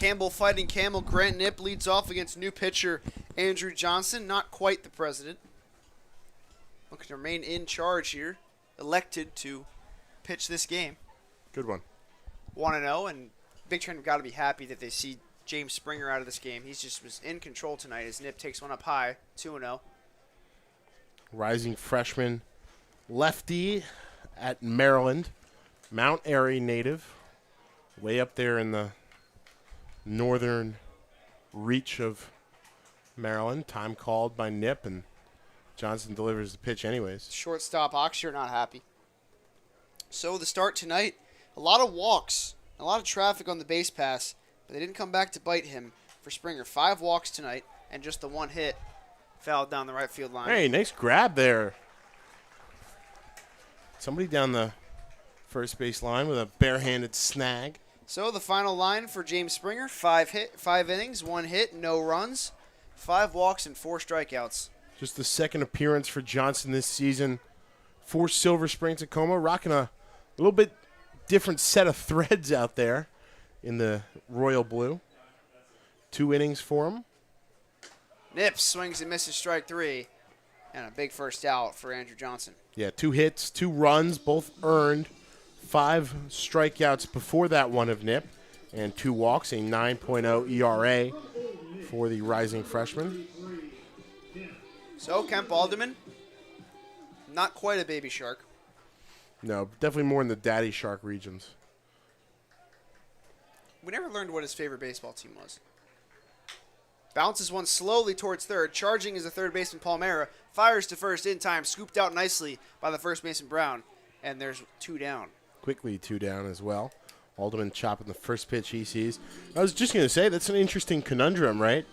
Campbell fighting Camel. Grant Knipp leads off against new pitcher Andrew Johnson. Not quite the president. Looking to remain in charge here. Elected to pitch this game.
Good one.
1-0, and Big Train have got to be happy that they see James Springer out of this game. He's just was in control tonight as Knipp takes one up high, 2-0.
Rising freshman lefty at Maryland. Mount Airy native. Way up there in the northern reach of Maryland. Time called by Knipp, and Johnson delivers the pitch anyways.
Shortstop Oxshire not happy. So the start tonight, a lot of walks, a lot of traffic on the base pass, but they didn't come back to bite him for Springer. 5 walks tonight, and just the 1 hit fouled down the right field line.
Hey, nice grab there. Somebody down the first base line with a barehanded snag.
So the final line for James Springer, 5 innings, 1 hit, no runs, 5 walks, and 4 strikeouts.
Just the second appearance for Johnson this season for Silver Spring Tacoma, rocking a little bit different set of threads out there in the royal blue. 2 innings for him.
Knipp swings and misses strike 3, and a big first out for Andrew Johnson.
Yeah, 2 hits, 2 runs, both earned. 5 strikeouts before that one of Knipp, and 2 walks, a 9.0 ERA for the rising freshman.
So Kemp Alderman, not quite a baby shark.
No, definitely more in the daddy shark regions.
We never learned what his favorite baseball team was. Bounces one slowly towards third. Charging is the third baseman Palmera. Fires to first in time. Scooped out nicely by the first baseman Brown. And there's 2 down.
Quickly 2 down as well. Alderman chopping the first pitch he sees. I was just going to say, that's an interesting conundrum, right?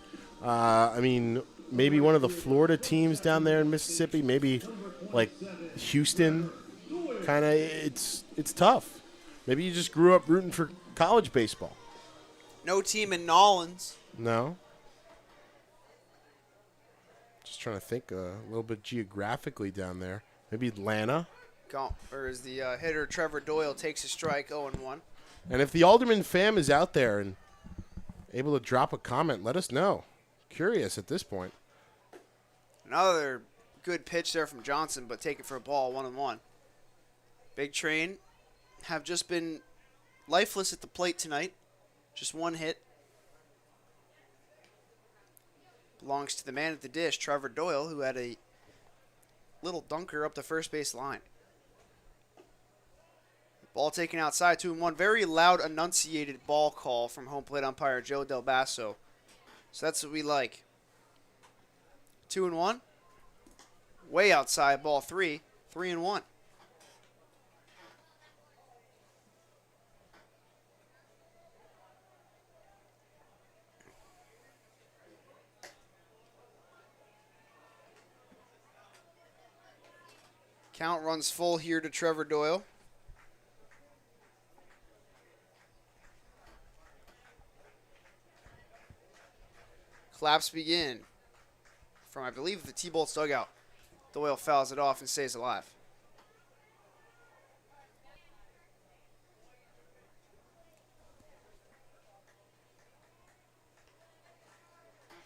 I mean, maybe one of the Florida teams down there in Mississippi, maybe like Houston, kind of, it's tough. Maybe you just grew up rooting for college baseball.
No team in Nolans.
No. Just trying to think a little bit geographically down there. Maybe Atlanta.
Or as the hitter Trevor Doyle takes a strike, 0-1.
And if the Alderman fam is out there and able to drop a comment, let us know. Curious at this point.
Another good pitch there from Johnson, but taken for a ball, 1-1. Big Train have just been lifeless at the plate tonight. Just 1 hit. Belongs to the man at the dish, Trevor Doyle, who had a little dunker up the first base line. Ball taken outside, 2-1. Very loud, enunciated ball call from home plate umpire Joe Del Basso. So that's what we like. 2-1. Way outside, ball 3. 3-1. Count runs full here to Trevor Doyle. Claps begin from, I believe, the T-Bolt's dugout. Doyle fouls it off and stays alive.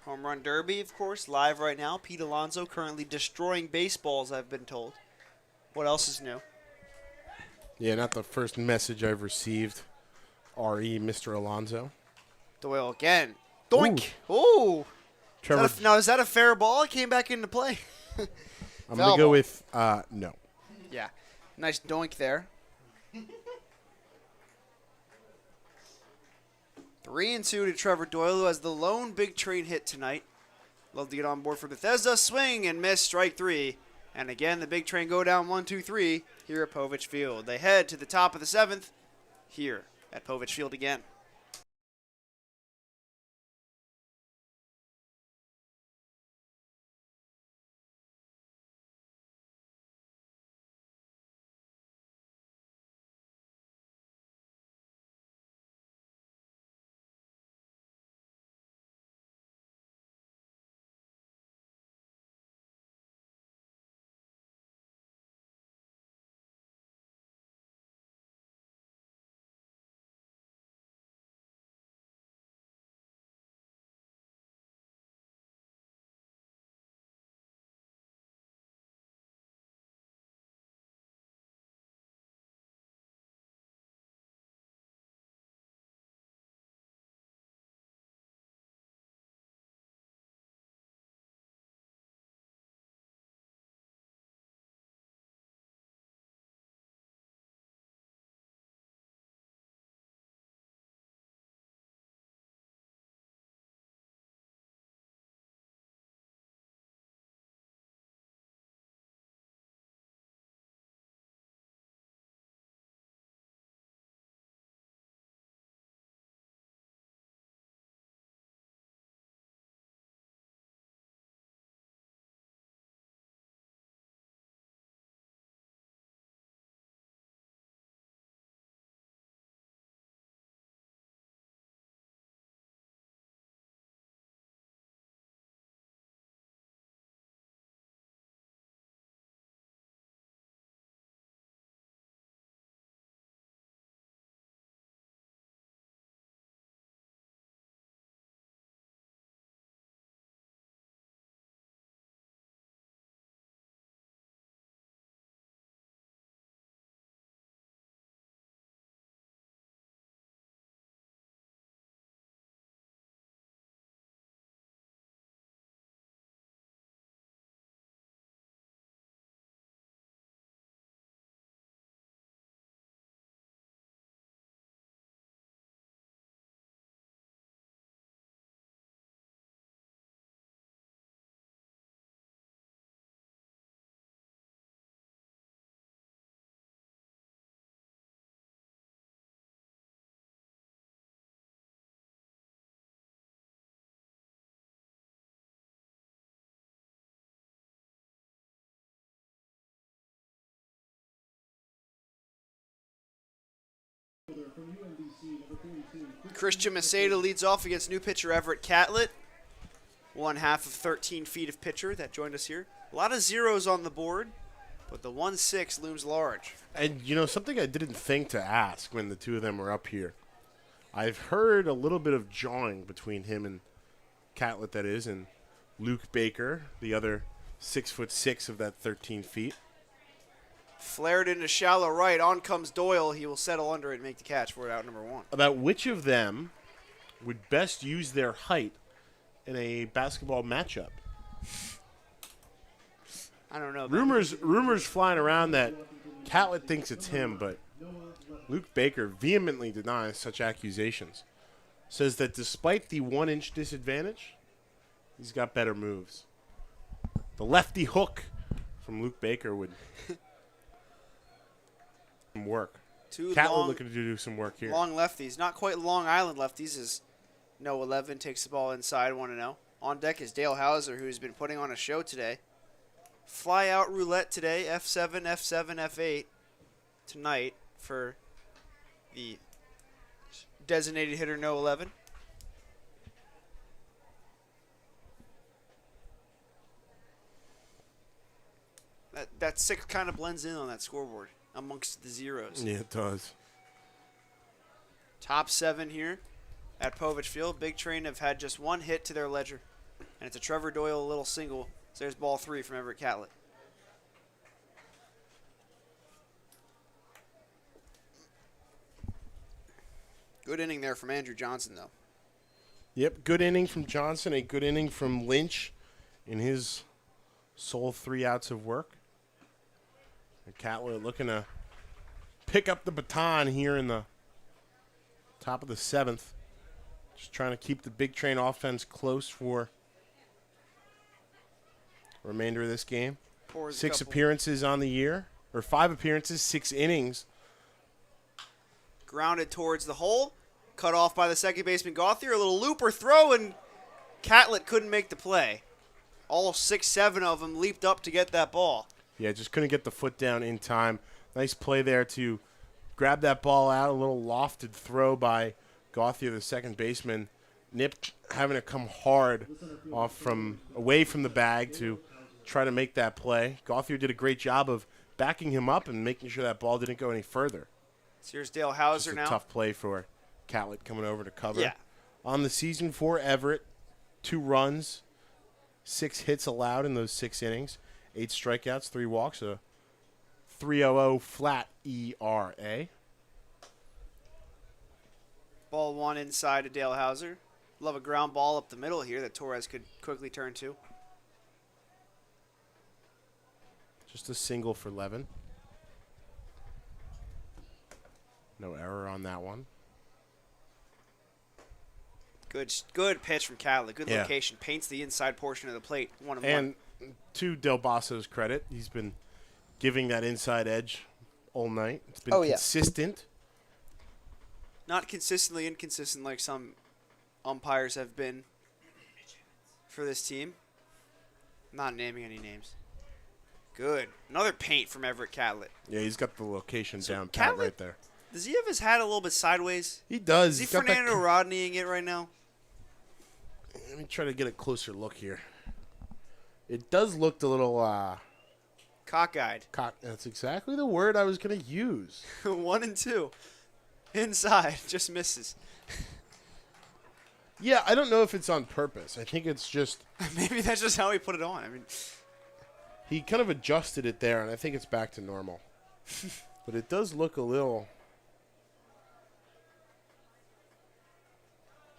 Home Run Derby, of course, live right now. Pete Alonso currently destroying baseballs, I've been told. What else is new?
Yeah, not the first message I've received. R.E. Mr. Alonso.
Doyle again. Doink! Ooh!
Trevor,
Is that a fair ball? It came back into play.
I'm going to go with no.
Yeah. Nice doink there. 3-2 to Trevor Doyle, who has the lone Big Train hit tonight. Love to get on board for Bethesda. Swing and miss, strike 3. And again, the Big Train go down 1-2-3 here at Povich Field. They head to the top of the 7th here at Povich Field again. Christian Maceda leads off against new pitcher Everett Catlett. 1/2 of 13 feet of pitcher that joined us here. A lot of zeros on the board, but the 1-6 looms large.
And, something I didn't think to ask when the two of them were up here. I've heard a little bit of jawing between him and Catlett, that is, and Luke Baker, the other 6'6" of that 13 feet.
Flared into shallow right. On comes Doyle. He will settle under it and make the catch for it out number 1.
About which of them would best use their height in a basketball matchup?
I don't know.
Rumors flying around that Catlett thinks it's him, but Luke Baker vehemently denies such accusations. Says that despite the 1-inch disadvantage, he's got better moves. The lefty hook from Luke Baker would work. Catlett looking to do some work here.
Long lefties. Not quite Long Island lefties as No 11 takes the ball inside 1-0. On deck is Dale Hauser, who's been putting on a show today. Fly out roulette today, F7, F7, F8 tonight for the designated hitter No 11. That 6 kind of blends in on that scoreboard amongst the zeros.
Yeah, it does.
Top 7 here at Povich Field. Big Train have had just 1 hit to their ledger, and it's a Trevor Doyle little single. So there's ball 3 from Everett Catlett. Good inning there from Andrew Johnson, though.
Yep, good inning from Johnson, a good inning from Lynch in his sole 3 outs of work. And Catlett looking to pick up the baton here in the top of the 7th. Just trying to keep the Big Train offense close for the remainder of this game. 6 appearances on the year, or 5 appearances, 6 innings.
Grounded towards the hole. Cut off by the second baseman Gauthier. A little looper throw, and Catlett couldn't make the play. All 6-7 of them leaped up to get that ball.
Yeah, just couldn't get the foot down in time. Nice play there to grab that ball out. A little lofted throw by Gauthier, the second baseman. Nip having to come hard away from the bag to try to make that play. Gauthier did a great job of backing him up and making sure that ball didn't go any further.
So here's Dale Hauser
Just
now.
a tough play for Catlett coming over to cover.
Yeah.
On the season for Everett, 2 runs, 6 hits allowed in those 6 innings, 8 strikeouts, 3 walks, a 3.00 flat ERA.
Ball 1 inside to Dale Hauser. Love a ground ball up the middle here that Torres could quickly turn to.
Just a single for Levin. No error on that one.
Good pitch from Catlett. Good
Yeah.
location. Paints the inside portion of the plate. 1 of 1.
And to Del Basso's credit, he's been giving that inside edge all night. It's been consistent.
Not consistently inconsistent like some umpires have been for this team. Not naming any names. Good. Another paint from Everett Catlett.
Yeah, he's got the location down pat
Catlett,
right there.
Does he have his hat a little bit sideways?
He does.
Is he
He's got that
Fernando Rodneying it right now?
Let me try to get a closer look here. It does look a little
Cockeyed.
that's exactly the word I was going to use.
1 and 2. Inside. Just misses.
Yeah, I don't know if it's on purpose. I think it's just
Maybe that's just how he put it on. I mean,
he kind of adjusted it there, and I think it's back to normal. But it does look a little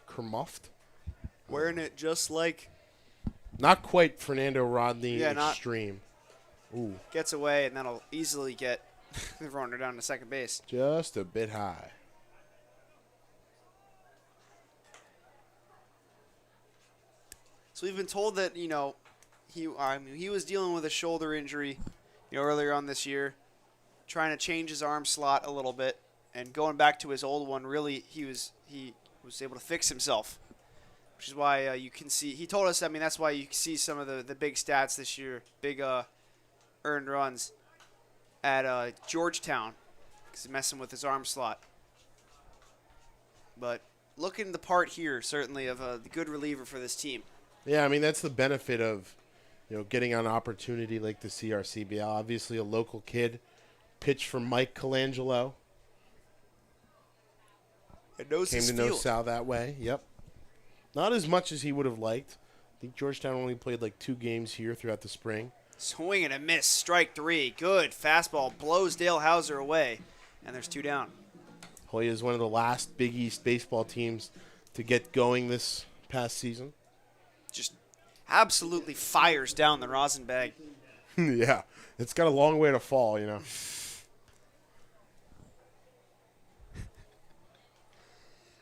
kermuffed.
wearing it just like
Not quite Fernando Rodney
Yeah, not-
extreme. Ooh,
gets away, and that'll easily get the runner down to second base.
just a bit high.
So we've been told that, he was dealing with a shoulder injury, earlier on this year, trying to change his arm slot a little bit, and going back to his old one. Really, he was able to fix himself, which is why you can see. He told us. I mean, that's why you see some of the big stats this year, big earned runs at Georgetown, because he's messing with his arm slot. but looking the part here, certainly, of a good reliever for this team.
Yeah, I mean, that's the benefit of, getting an opportunity like the CRCBL. Obviously, a local kid pitched for Mike Colangelo.
It knows
Came
his
to know
field.
Sal that way. Yep. Not as much as he would have liked. I think Georgetown only played like 2 games here throughout the spring.
Swing and a miss. Strike 3. Good. Fastball blows Dale Hauser away. And there's 2 down.
Hoya is one of the last Big East baseball teams to get going this past season.
Just absolutely fires down the rosin bag.
Yeah. It's got a long way to fall,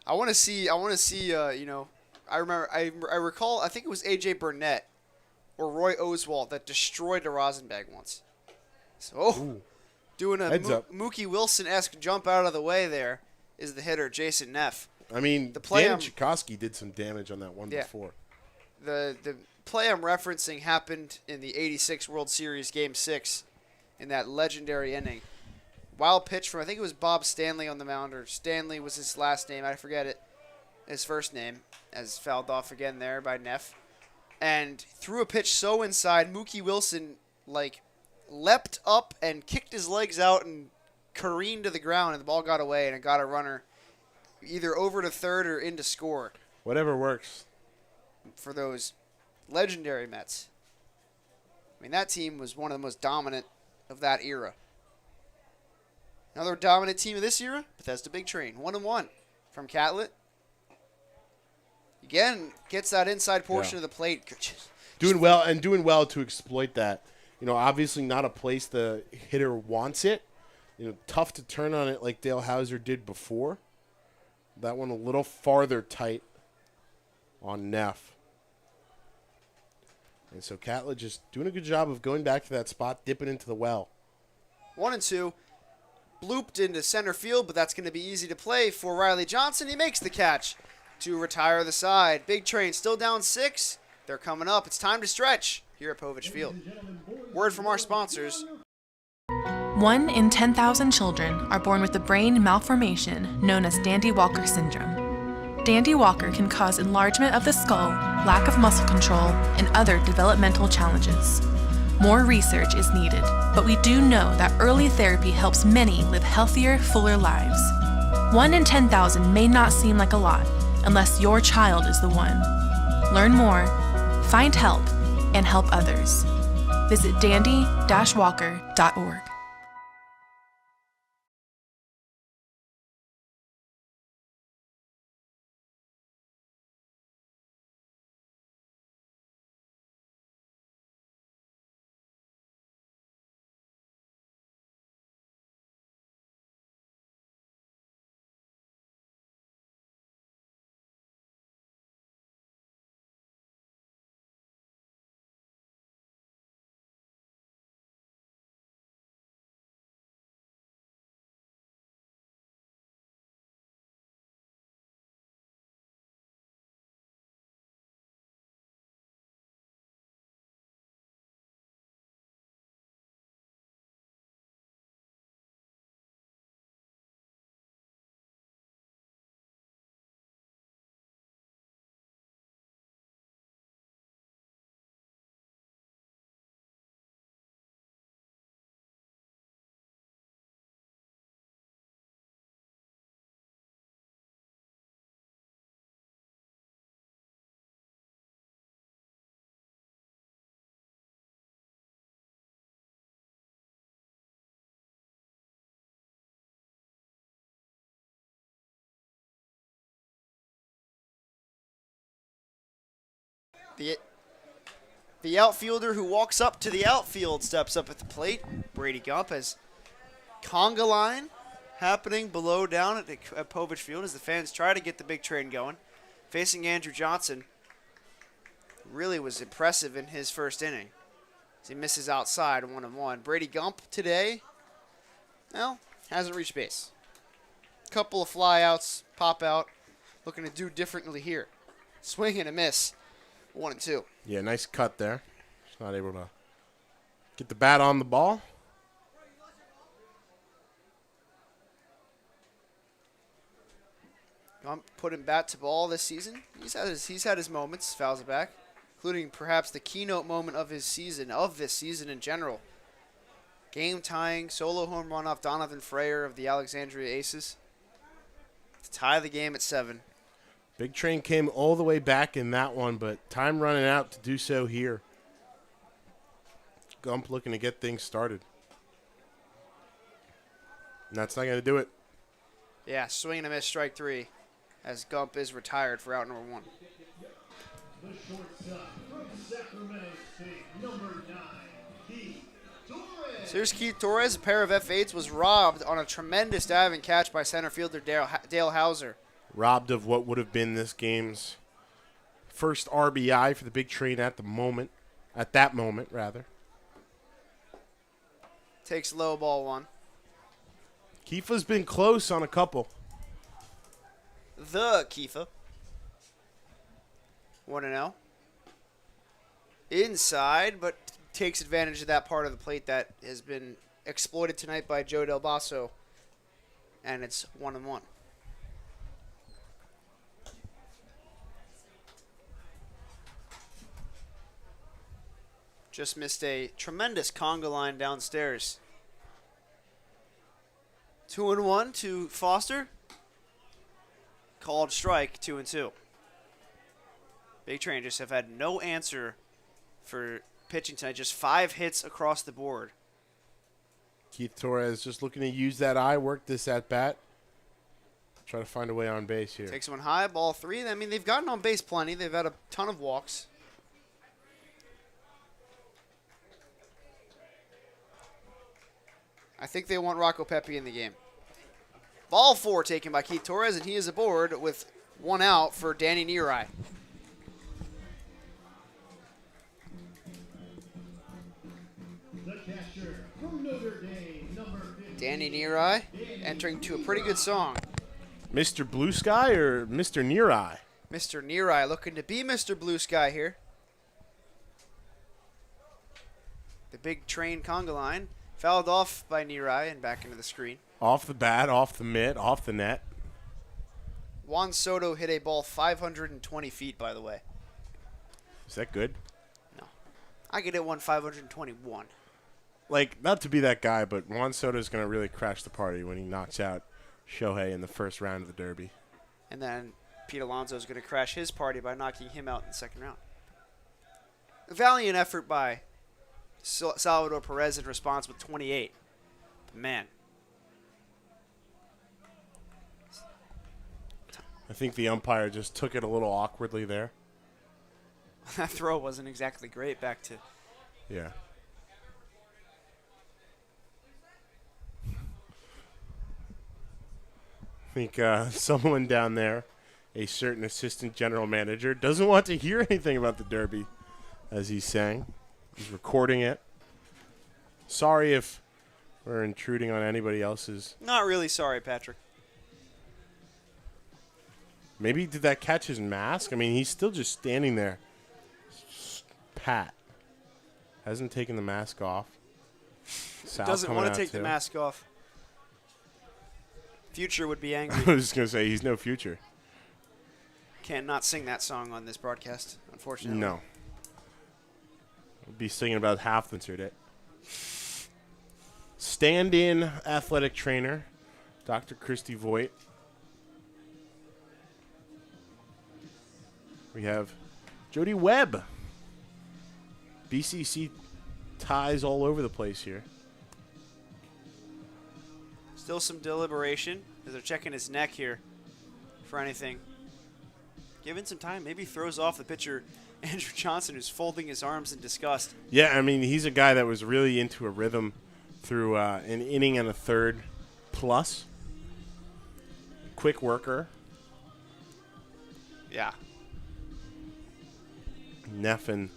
I want to see. I remember. I recall. I think it was AJ Burnett or Roy Oswalt that destroyed a rosin bag once. So, doing a
Heads up.
Mookie Wilson-esque jump out of the way there is the hitter Jason Neff.
I mean,
The play
Dan
I'm-
Tchaikovsky did some damage on that one
Yeah.
before.
The play I'm referencing happened in the '86 World Series Game 6 in that legendary inning. Wild pitch from, I think it was Bob Stanley on the mound, or Stanley was his last name. I forget it. His first name, as fouled off again there by Neff. And threw a pitch so inside, Mookie Wilson, leapt up and kicked his legs out and careened to the ground, and the ball got away, and it got a runner either over to third or into score
Whatever works.
for those legendary Mets. I mean, that team was one of the most dominant of that era. Another dominant team of this era, Bethesda Big Train, 1-1 from Catlett. Again, gets that inside portion
Yeah.
of the plate.
Doing well to exploit that. Obviously not a place the hitter wants it. Tough to turn on it like Dale Hauser did before. That one a little farther tight on Neff. And so Catlett just doing a good job of going back to that spot, dipping into the well.
1-2. Blooped into center field, but that's going to be easy to play for Riley Johnson. He makes the catch to retire the side. Big Train still down 6. They're coming up. It's time to stretch here at Povich Field. Word from our sponsors.
1 in 10,000 children are born with a brain malformation known as Dandy-Walker syndrome. Dandy-Walker can cause enlargement of the skull, lack of muscle control, and other developmental challenges. More research is needed, but we do know that early therapy helps many live healthier, fuller lives. 1 in 10,000 may not seem like a lot unless your child is the one. Learn more, find help, and help others. Visit dandy-walker.org.
The outfielder who walks up to the outfield steps up at the plate. Brady Gump has conga line happening below down at Povich Field as the fans try to get the Big Train going. Facing Andrew Johnson. Really was impressive in his first inning. As he misses outside 1-1. Brady Gump today, well, hasn't reached base. Couple of flyouts, pop out. Looking to do differently here. Swing and a miss. 1-2.
Yeah, nice cut there. Just not able to get the bat on the ball.
Gump put him bat to ball this season. He's had his moments, fouls it back, including perhaps the keynote moment of this season in general. Game-tying solo home run off Donovan Freyer of the Alexandria Aces to tie the game at 7.
Big Train came all the way back in that one, but time running out to do so here. Gump looking to get things started. And that's not going to do it.
Yeah, swing and a miss, strike 3, as Gump is retired for out number 1.
The shortstop from Sacramento State, number 9, Keith Torres.
So here's Keith Torres. A pair of F8s was robbed on a tremendous diving catch by center fielder Dale Hauser.
Robbed of what would have been this game's first RBI for the Big Train at that moment.
Takes low, ball 1.
Kiefa's been close on a couple.
The Kiefa. 1-0. Inside, but takes advantage of that part of the plate that has been exploited tonight by Joe Del Basso. And it's 1-1. Just missed a tremendous conga line downstairs. 2-1 to Foster. Called strike, 2-2. Big Train just have had no answer for pitching tonight. Just 5 hits across the board.
Keith Torres just looking to use that eye, work this at bat. Try to find a way on base here.
Takes one high, ball 3. I mean, they've gotten on base plenty. They've had a ton of walks. I think they want Rocco Pepe in the game. Ball 4 taken by Keith Torres, and he is aboard with 1 out for Danny Neary.
The catcher from Notre Dame, number 15.
Danny Neary entering to a pretty good song.
Mr. Blue Sky or Mr. Near Eye?
Mr. Neary looking to be Mr. Blue Sky here. The Big Train conga line fouled off by Neary and back into the screen.
Off the bat, off the mitt, off the net.
Juan Soto hit a ball 520 feet, by the way.
Is that good?
No. I could hit one 521.
Like, not to be that guy, but Juan Soto's going to really crash the party when he knocks out Shohei in the first round of the Derby.
And then Pete Alonso's going to crash his party by knocking him out in the second round. A valiant effort by Salvador Perez in response with 28. But man.
I think the umpire just took it a little awkwardly there.
That throw wasn't exactly great back to...
Yeah. I think someone down there, a certain assistant general manager, doesn't want to hear anything about the Derby, as he's saying. He's recording it. Sorry if we're intruding on anybody else's.
Not really sorry, Patrick.
Maybe did that catch his mask? I mean, he's still just standing there. Pat. Hasn't taken the mask off. Sal's
Doesn't
coming
want
out
to take the
too.
mask off. Future would be
I
angry.
was just going to say, he's no Future.
Can't not sing that song on this broadcast, unfortunately.
No. I'll be singing about half the it. Stand-in athletic trainer, Dr. Christy Voigt. We have Jody Webb. BCC ties all over the place here.
Still some deliberation as they're checking his neck here for anything. Given some time, maybe throws off the pitcher, Andrew Johnson, who's folding his arms in disgust.
Yeah, I mean, he's a guy that was really into a rhythm through an inning and a third plus. Quick worker.
Yeah.
Neff and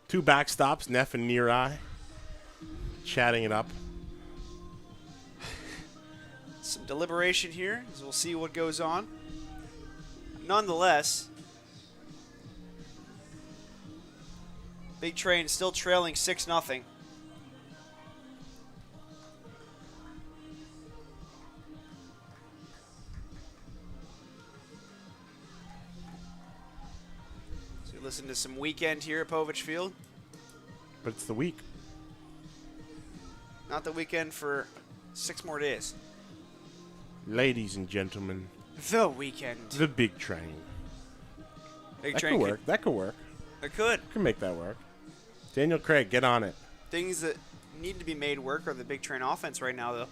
2 backstops, Neff and Neary, chatting it up.
Some deliberation here as we'll see what goes on. Nonetheless, Big Train still trailing 6-0. Listen to some Weekend here at Povich Field.
But it's the week.
Not the weekend for 6 more days.
Ladies and gentlemen,
The weekend.
the big train.
Big
That
train
could work. That could work.
It could.
Can make that work. Daniel Craig, get on it.
Things that need to be made work are the big train offense right now, though.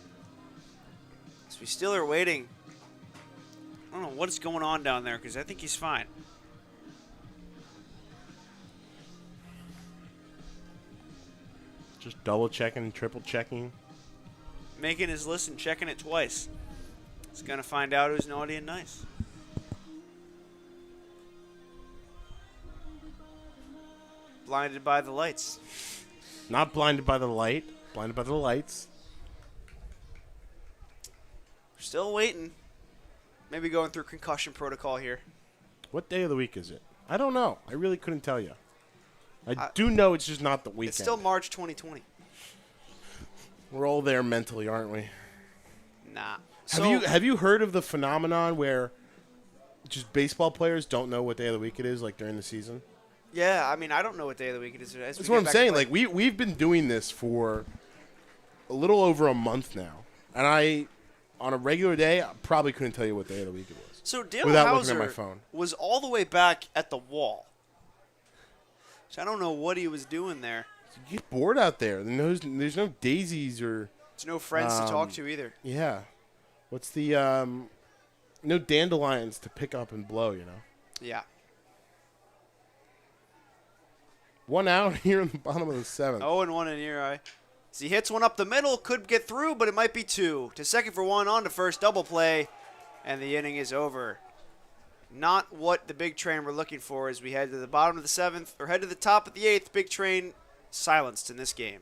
So we still are waiting. I don't know what's going on down there because I think he's fine.
Just double checking, triple checking.
Making his list and checking it twice. He's going to find out who's naughty and nice. Blinded by the lights.
Not blinded by the light. Blinded by the lights.
We're still waiting. Maybe going through concussion protocol here.
What day of the week is it? I don't know. I really couldn't tell you. I do know it's just not the weekend.
It's still March 2020.
We're all there mentally, aren't we?
Nah.
Have you heard of the phenomenon where just baseball players don't know what day of the week it is, like during the season?
Yeah, I mean, I don't know what day of the week it is.
That's what I'm saying. Like we've been doing this for a little over a month now, and I, on a regular day, I probably couldn't tell you what day of the week it was.
So Dale
without
Hauser
looking at my phone.
was all the way back at the wall. So I don't know what he was doing there.
You get bored out there. There's no daisies or
There's no friends to talk to either.
yeah. What's the no dandelions to pick up and blow? You know.
Yeah.
1 out here in the bottom of the 7th.
0-1 in your eye. As he hits one up the middle, could get through, but it might be 2. To second for 1, on to first, double play, and the inning is over. Not what the big train were looking for as we head to the bottom of the 7th, or head to the top of the 8th. Big train silenced in this game.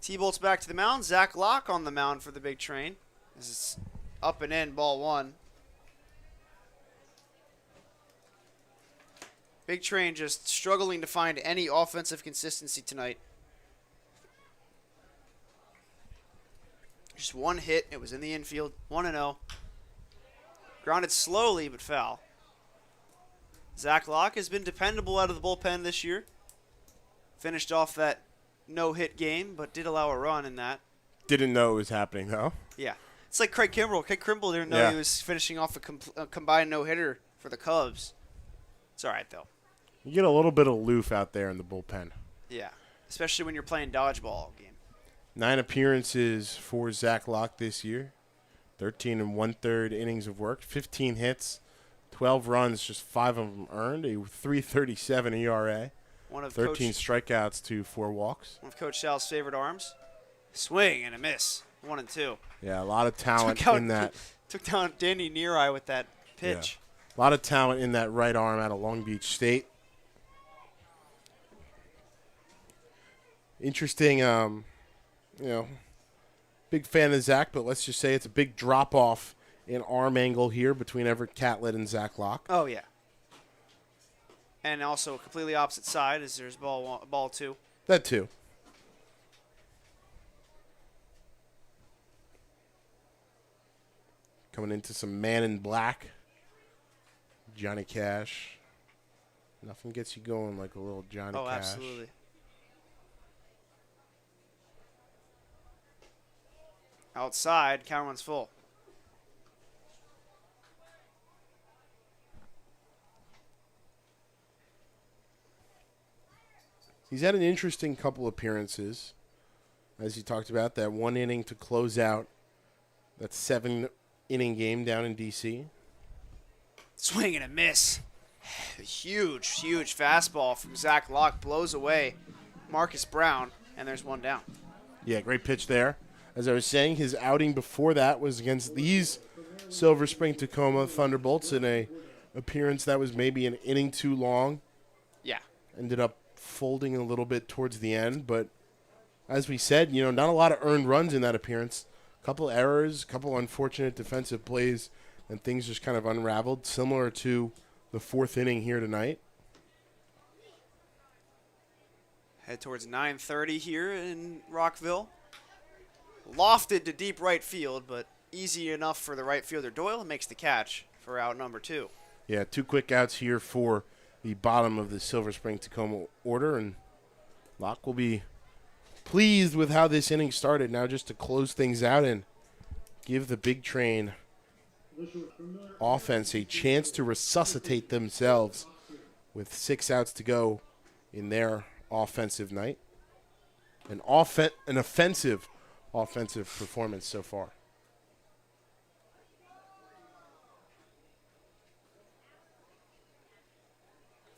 T-Bolt's back to the mound. Zach Locke on the mound for the big train. This is up and in, ball 1. Big train just struggling to find any offensive consistency tonight. Just one hit. It was in the infield. 1-0. Grounded slowly, but foul. Zach Locke has been dependable out of the bullpen this year. Finished off that no-hit game, but did allow a run in that.
Didn't know it was happening, though.
Yeah. It's like Craig Kimbrell. Craig Kimbrell didn't know he was finishing off a combined no-hitter for the Cubs. It's all right, though.
You get a little bit of aloof out there in the bullpen.
Yeah, especially when you're playing dodgeball all game.
9 appearances for Zach Locke this year. 13 1/3 innings of work. 15 hits. 12 runs, just 5 of them earned, a 3.37 ERA,
One of
13
Coach,
strikeouts to 4 walks.
one of Coach Sal's favorite arms. Swing and a miss. 1-2.
Yeah, a lot of talent
Took out-
in that.
Took down Danny Neary with that pitch.
A lot of talent in that right arm out of Long Beach State. Interesting, big fan of Zach, but let's just say it's a big drop-off in arm angle here between Everett Catlett and Zach Locke.
Oh, yeah. And also completely opposite side as there's ball 2.
That too. Coming into some man in black. Johnny Cash. Nothing gets you going like a little Johnny
Oh,
Cash.
absolutely. Outside, counter one's full.
He's had an interesting couple appearances, as you talked about, that one inning to close out that 7-inning game down in D.C.
Swing and a miss. Huge, huge fastball from Zach Locke blows away Marcus Brown, and there's one down.
Yeah, great pitch there. As I was saying, his outing before that was against these Silver Spring Tacoma Thunderbolts in a appearance that was maybe an inning too long.
Yeah.
Ended up folding a little bit towards the end, but as we said, not a lot of earned runs in that appearance. A couple errors, a couple unfortunate defensive plays, and things just kind of unraveled, similar to the 4th inning here tonight.
Head towards 9:30 here in Rockville. Lofted to deep right field, but easy enough for the right fielder. Doyle makes the catch for out number 2.
Yeah, 2 quick outs here for the bottom of the Silver Spring Tacoma order, and Locke will be pleased with how this inning started. Now just to close things out and give the Big Train offense a chance to resuscitate themselves with 6 outs to go in their offensive night. An offensive performance so far.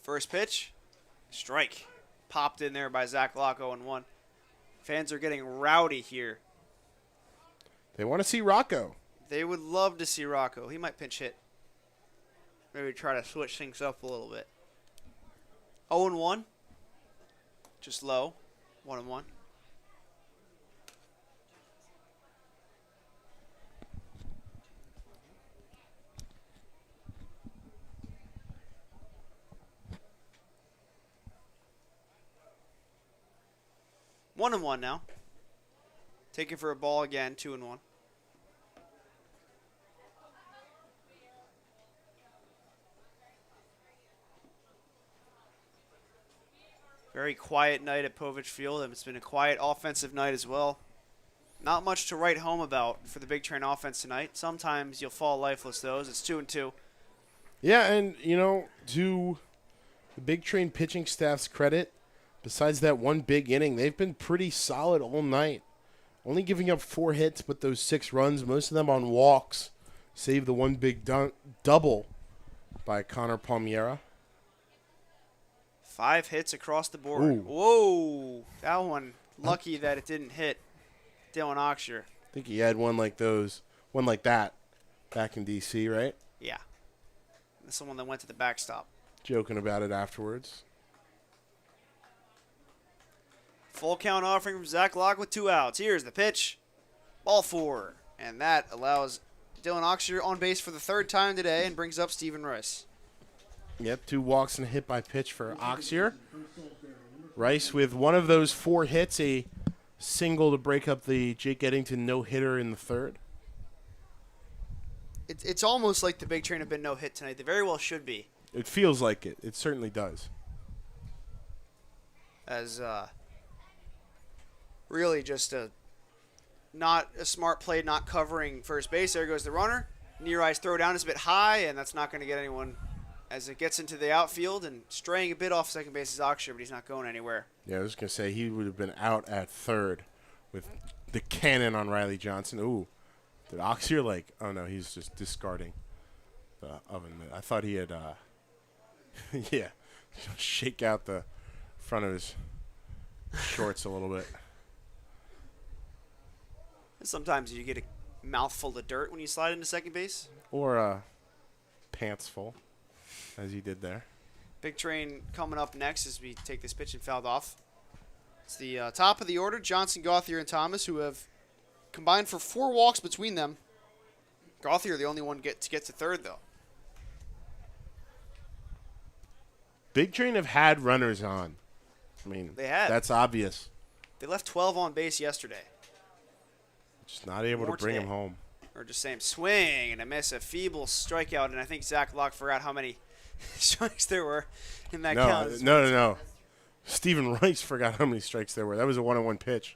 First pitch, strike. Popped in there by Zach Locke, 0-1. Fans are getting rowdy here.
They want to see Rocco.
They would love to see Rocco. He might pinch hit. Maybe try to switch things up a little bit. 0-1. Just low. 1-1. One and one now. Taking for a ball again, 2-1. Very quiet night at Povich Field, and it's been a quiet offensive night as well. Not much to write home about for the Big Train offense tonight. Sometimes you'll fall lifeless, though. It's 2-2.
Yeah, and, to the Big Train pitching staff's credit, besides that one big inning, they've been pretty solid all night. Only giving up 4 hits, but those 6 runs, most of them on walks, save the one big double by Connor Palmiera.
5 hits across the board.
Ooh.
Whoa. That one, lucky that it didn't hit Dylan Oxer.
I think he had one like that back in D.C., right?
Yeah. This is the one that went to the backstop.
Joking about it afterwards.
Full count offering from Zach Locke with 2 outs. Here's the pitch. Ball 4. And that allows Dylan Oxer on base for the 3rd time today and brings up Stephen Rice.
Yep, 2 walks and a hit by pitch for Oxier. Rice with one of those 4 hits, a single to break up the Jake Eddington no-hitter in the 3rd.
It's almost like the Big Train have been no hit tonight. They very well should be.
It feels like it. It certainly does.
As really just not a smart play, not covering first base. There goes the runner. Neari's throw down is a bit high, and that's not going to get anyone as it gets into the outfield, and straying a bit off second base is Oxer, but he's not going anywhere.
Yeah, I was going to say he would have been out at 3rd with the cannon on Riley Johnson. Ooh, did Oxier oh no, he's just discarding. the oven mitt. I thought he had, yeah, shake out the front of his shorts a little bit.
Sometimes you get a mouthful of dirt when you slide into second base.
Or pants full, as he did there.
Big Train coming up next as we take this pitch and fouled off. It's the top of the order, Johnson, Gauthier, and Thomas, who have combined for 4 walks between them. Gauthier, the only one to get to third, though.
Big Train have had runners on. I mean,
They have.
that's obvious.
They left 12 on base yesterday.
Just not able
More
to bring
today.
him home.
Or just saying swing and a miss, a feeble strikeout, and I think Zach Locke forgot how many strikes there were in that count.
No. Stephen Rice forgot how many strikes there were. That was a 1-on-1 pitch.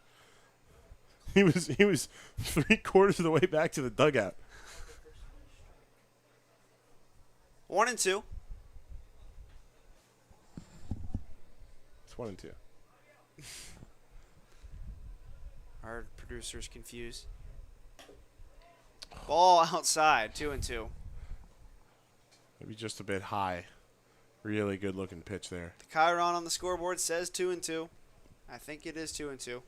He was 3/4 of the way back to the dugout.
1-2.
It's 1-2.
Our producer's confused. Ball outside, 2-2.
Maybe just a bit high. Really good looking pitch there.
The Chiron on the scoreboard says 2-2. I think it is 2-2.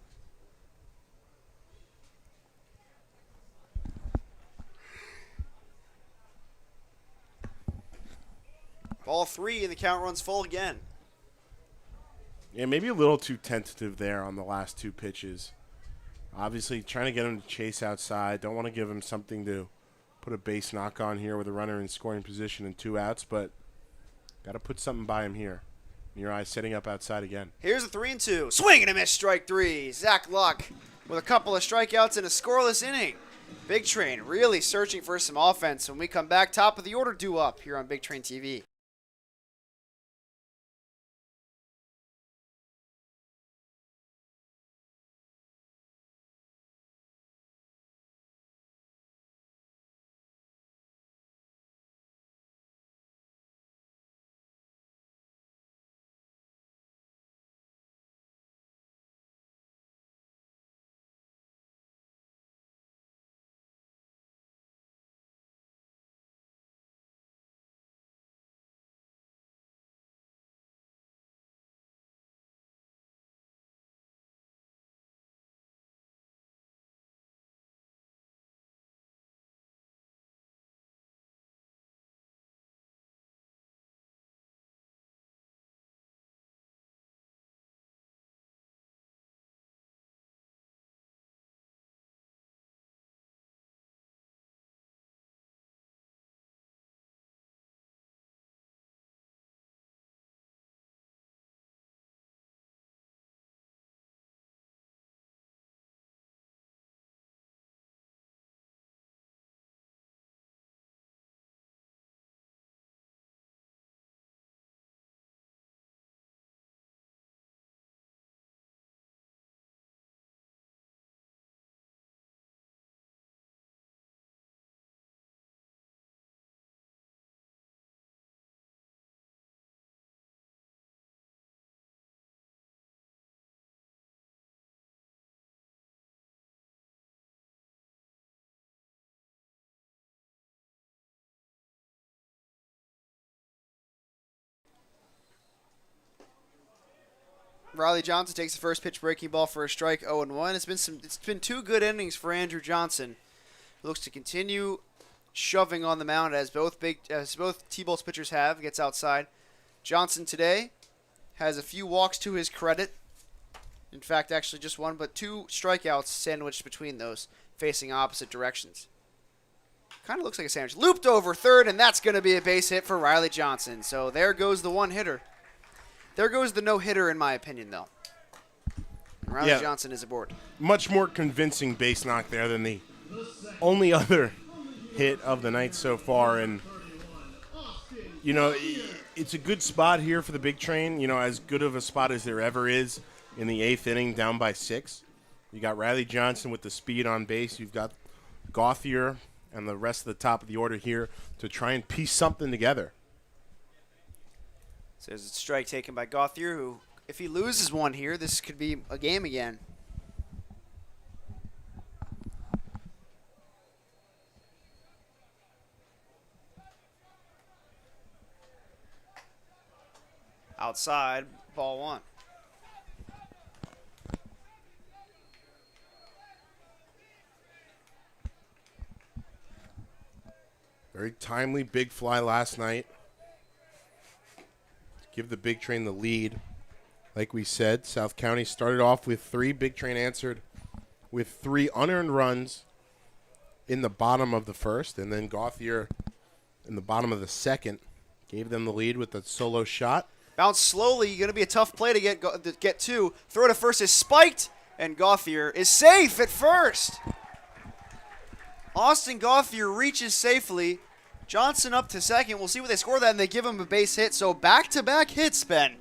Ball 3 and the count runs full again.
Yeah, maybe a little too tentative there on the last 2 pitches. Obviously trying to get him to chase outside. Don't want to give him something to put a base knock on here with a runner in scoring position and 2 outs, but got to put something by him here. Near eye setting up outside again.
Here's a 3-2. Swing and a miss, strike 3. Zach Locke with a couple of strikeouts in a scoreless inning. Big Train really searching for some offense. When we come back, top of the order due up here on Big Train TV. Riley Johnson takes the first pitch breaking ball for a strike, 0-1. It's been 2 good innings for Andrew Johnson, who looks to continue shoving on the mound as both T-Bolts pitchers have. Gets outside. Johnson today has a few walks to his credit. In fact, actually just 1, but 2 strikeouts sandwiched between those, facing opposite directions. Kind of looks like a sandwich. Looped over third, and that's going to be a base hit for Riley Johnson. So there goes the 1-hitter. There goes the no-hitter, in my opinion, though. Riley Johnson is aboard.
Much more convincing base knock there than the only other hit of the night so far. And, you know, it's a good spot here for the Big Train. You know, as good of a spot as there ever is in the 8th inning, down by 6. You got Riley Johnson with the speed on base. You've got Gauthier and the rest of the top of the order here to try and piece something together.
So there's a strike taken by Gauthier, who, if he loses one here, this could be a game again. Outside, ball 1.
Very timely big fly last night. Give the Big Train the lead. Like we said, South County started off with 3. Big Train answered with 3 unearned runs in the bottom of the first, and then Gauthier in the bottom of the second gave them the lead with a solo shot.
Bounce slowly. Going to be a tough play to get to. Throw to first is spiked, and Gauthier is safe at first. Austin Gauthier reaches safely. Johnson up to second. We'll see what they score that, and they give him a base hit. So back-to-back hits, Ben.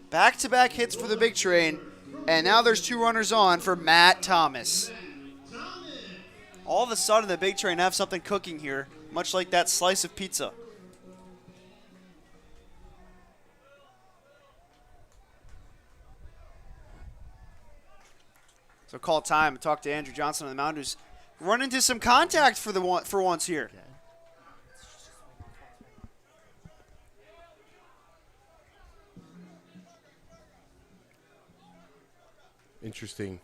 Back-to-back hits for the Big Train. And now there's 2 runners on for Matt Thomas. All of a sudden, the Big Train have something cooking here, much like that slice of pizza. So call time and talk to Andrew Johnson on the mound, who's run into some contact for once here.
Interesting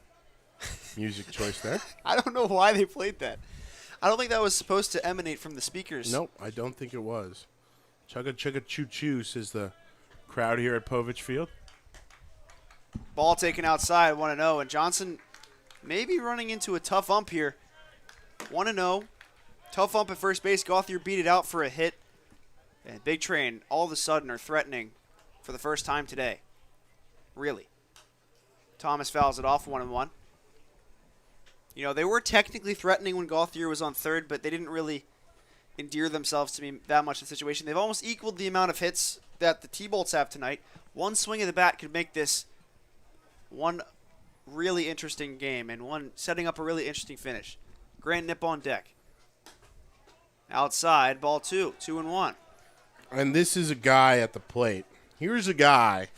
music choice there.
I don't know why they played that. I don't think that was supposed to emanate from the speakers.
Nope, I don't think it was. Chugga chugga choo choo, says the crowd here at Povich Field.
Ball taken outside, 1-0, and Johnson maybe running into a tough ump here. 1-0, tough ump at first base. Gauthier beat it out for a hit. And Big Train all of a sudden are threatening for the first time today. Really. Thomas fouls it off, 1-1. You know, they were technically threatening when Gauthier was on third, but they didn't really endear themselves to me that much in the situation. They've almost equaled the amount of hits that the T-Bolts have tonight. One swing of the bat could make this one really interesting game and one setting up a really interesting finish. Grant Nip on deck. Outside, ball 2, 2-1.
And this is a guy at the plate. Here's a guy,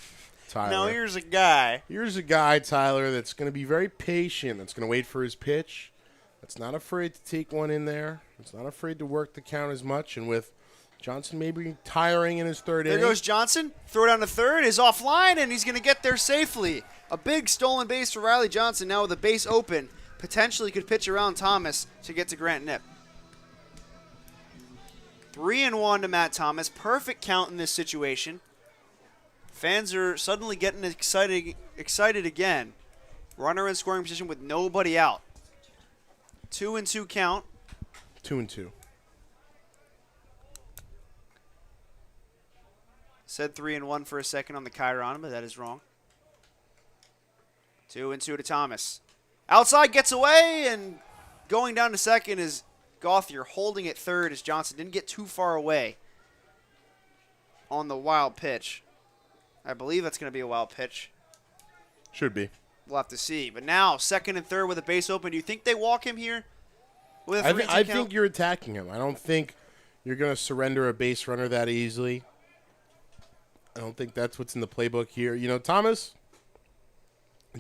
Tyler.
Now here's a guy.
Here's a guy, Tyler, that's going to be very patient. That's going to wait for his pitch. That's not afraid to take one in there. That's not afraid to work the count as much. And with Johnson maybe tiring in his third inning.
There goes Johnson. Throw down to third is offline, and he's going to get there safely. A big stolen base for Riley Johnson. Now with the base open, potentially could pitch around Thomas to get to Grant Nip. 3-1 to Matt Thomas. Perfect count in this situation. Fans are suddenly getting excited again. Runner in scoring position with nobody out. 2-2 count.
2-2.
Said 3-1 for a second on the Chiron, but that is wrong. 2-2 to Thomas. Outside gets away, and going down to second is Gauthier. Holding at third as Johnson didn't get too far away on the wild pitch. I believe that's going to be a wild pitch.
Should be.
We'll have to see. But now, second and third with a base open. Do you think they walk him here? With a 3-2
I
count?
think you're attacking him. I don't think you're going to surrender a base runner that easily. I don't think that's what's in the playbook here. You know, Thomas,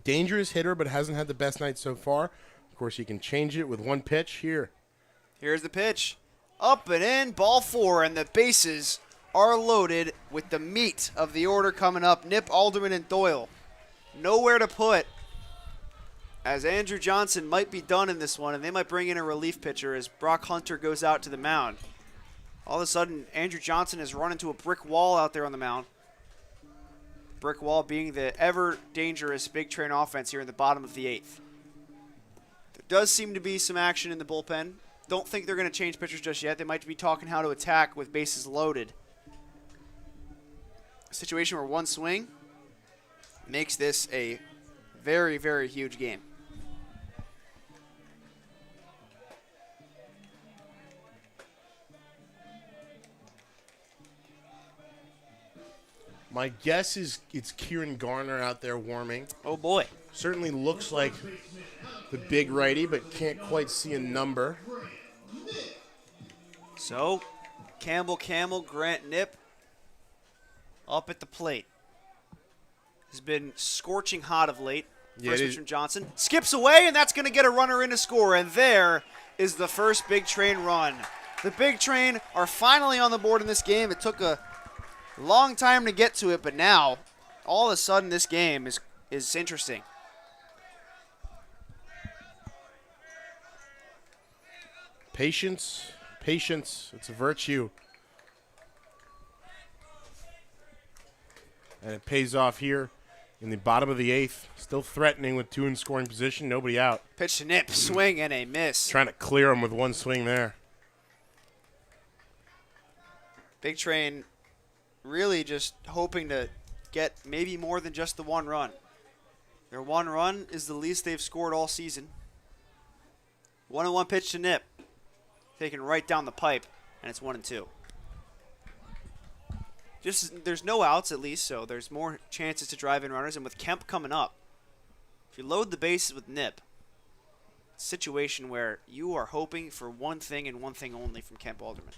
dangerous hitter, but hasn't had the best night so far. Of course, he can change it with one pitch here.
Here's the pitch. Up and in, ball 4, and the bases are loaded with the meat of the order coming up. Nip, Alderman, and Doyle. Nowhere to put, as Andrew Johnson might be done in this one, and they might bring in a relief pitcher as Brock Hunter goes out to the mound. All of a sudden, Andrew Johnson has run into a brick wall out there on the mound. Brick wall being the ever-dangerous Big Train offense here in the bottom of the 8th. There does seem to be some action in the bullpen. Don't think they're going to change pitchers just yet. They might be talking how to attack with bases loaded. A situation where one swing makes this a very, very huge game.
My guess is it's Kieran Garner out there warming.
Oh, boy.
Certainly looks like the big righty, but can't quite see a number.
So, Campbell, Grant Nip up at the plate. Has been scorching hot of late. First pitch from Johnson. Skips away, and that's going to get a runner in to score. And there is the first Big Train run. The Big Train are finally on the board in this game. It took a long time to get to it, but now all of a sudden this game is interesting.
Patience. Patience. It's a virtue. And it pays off here in the bottom of the 8th. Still threatening with 2 in scoring position. Nobody out.
Pitch to Nip, swing and a miss.
Trying to clear him with 1 swing there.
Big Train really just hoping to get maybe more than just the 1 run. Their 1 run is the least they've scored all season. 1-1 pitch to Nip. Taken right down the pipe, and it's 1-2. There's no outs at least, so there's more chances to drive in runners. And with Kemp coming up, if you load the bases with Nip, it's a situation where you are hoping for one thing and one thing only from Kemp Alderman.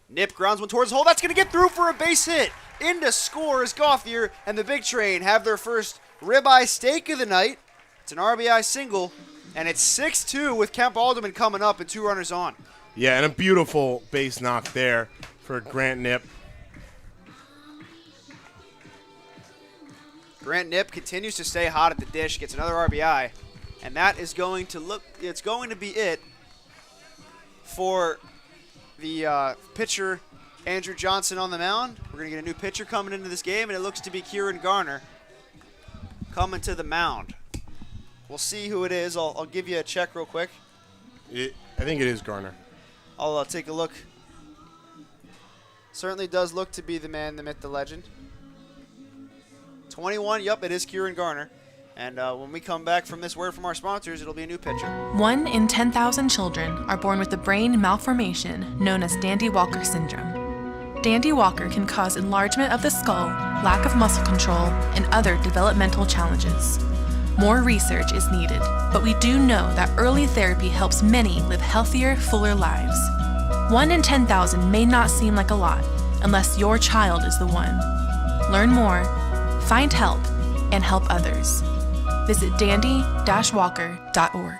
Nip grounds one towards the hole. That's going to get through for a base hit. In to score is Gauthier, and the Big Train have their first ribeye steak of the night. It's an RBI single, and it's 6-2 with Kemp Alderman coming up and 2 runners on.
Yeah, and a beautiful base knock there for Grant Nip.
Grant Nip continues to stay hot at the dish, gets another RBI, and that is going to be it for the pitcher Andrew Johnson on the mound. We're going to get a new pitcher coming into this game, and it looks to be Kieran Garner coming to the mound. We'll see who it is. I'll give you a check real quick.
I think it is Garner.
I'll take a look. Certainly does look to be the man, the myth, the legend. 21, yep, it is Kieran Garner. And when we come back from this word from our sponsors, it'll be a new pitcher.
1 in 10,000 children are born with a brain malformation known as Dandy-Walker syndrome. Dandy-Walker can cause enlargement of the skull, lack of muscle control, and other developmental challenges. More research is needed, but we do know that early therapy helps many live healthier, fuller lives. 1 in 10,000 may not seem like a lot, unless your child is the one. Learn more, find help, and help others. Visit dandy-walker.org.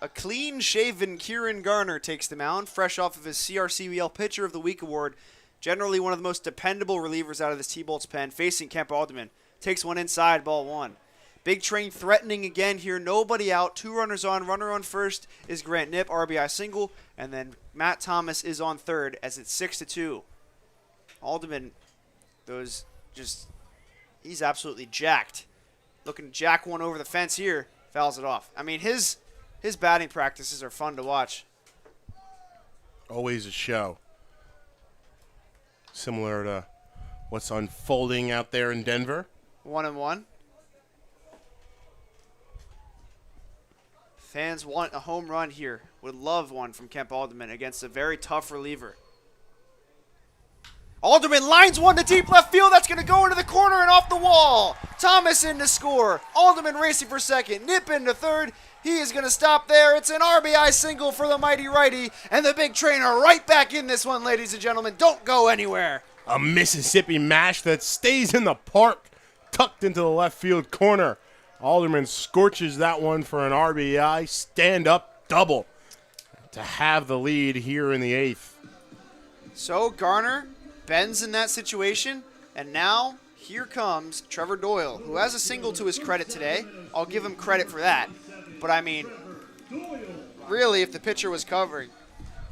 A clean-shaven Kieran Garner takes the mound, fresh off of his CRCBL Pitcher of the Week award. Generally one of the most dependable relievers out of this T-Bolt's pen, facing Kemp Alderman. Takes one inside, ball 1. Big Train threatening again here, nobody out, 2 runners on. Runner on first is Grant Nip, RBI single, and then Matt Thomas is on third as it's 6-2. Alderman, he's absolutely jacked. Looking to jack one over the fence here, fouls it off. I mean, his batting practices are fun to watch.
Always a show. Similar to what's unfolding out there in Denver.
1-1. Fans want a home run here. Would love one from Kemp Alderman against a very tough reliever. Alderman lines one to deep left field. That's going to go into the corner and off the wall. Thomas in to score. Alderman racing for second. Nip into third. He is going to stop there. It's an RBI single for the mighty righty, and the big train are right back in this one, ladies and gentlemen. Don't go anywhere.
A Mississippi mash that stays in the park, tucked into the left field corner. Alderman scorches that one for an RBI stand-up double to have the lead here in the 8th.
So Garner bends in that situation, and now here comes Trevor Doyle, who has a single to his credit today. I'll give him credit for that. But, I mean, really, if the pitcher was covering,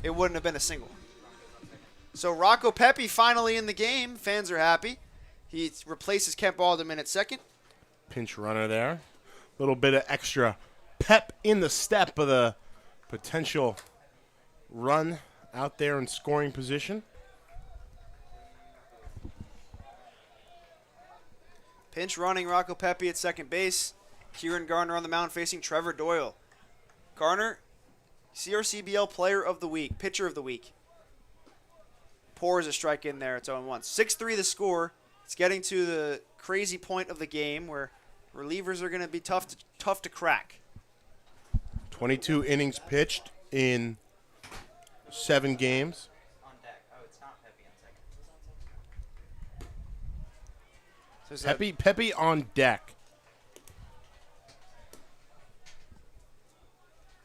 it wouldn't have been a single. So Rocco Pepe finally in the game. Fans are happy. He replaces Kemp Alderman at second.
Pinch runner there. A little bit of extra pep in the step of the potential run out there in scoring position.
Pinch running Rocco Pepe at second base. Kieran Garner on the mound facing Trevor Doyle. Garner, CRCBL Player of the Week, Pitcher of the Week. Pours a strike in there. It's 0-1. 6-3 the score. It's getting to the crazy point of the game where relievers are going to be tough to crack.
22 innings pitched in 7 games. Pepe on deck.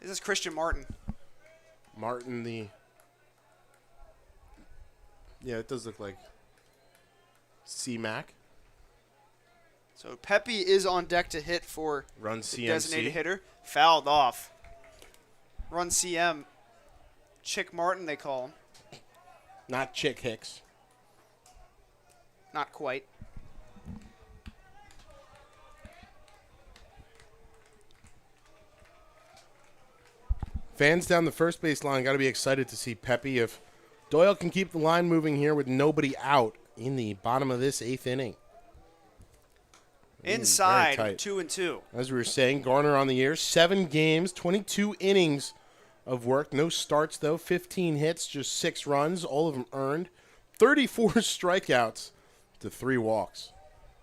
This is Christian Martin.
Martin, yeah, it does look like C-Mac.
So Pepe is on deck to hit for
Run
the
CMC.
designated hitter. Fouled off. Run CM. Chick Martin, they call him.
Not Chick Hicks.
Not quite.
Fans down the first base line got to be excited to see Pepe if Doyle can keep the line moving here with nobody out in the bottom of this 8th inning.
Inside,
very tight.
2-2.
As we were saying, Garner on the year, 7 games, 22 innings of work. No starts, though. 15 hits, just 6 runs, all of them earned. 34 strikeouts to 3 walks.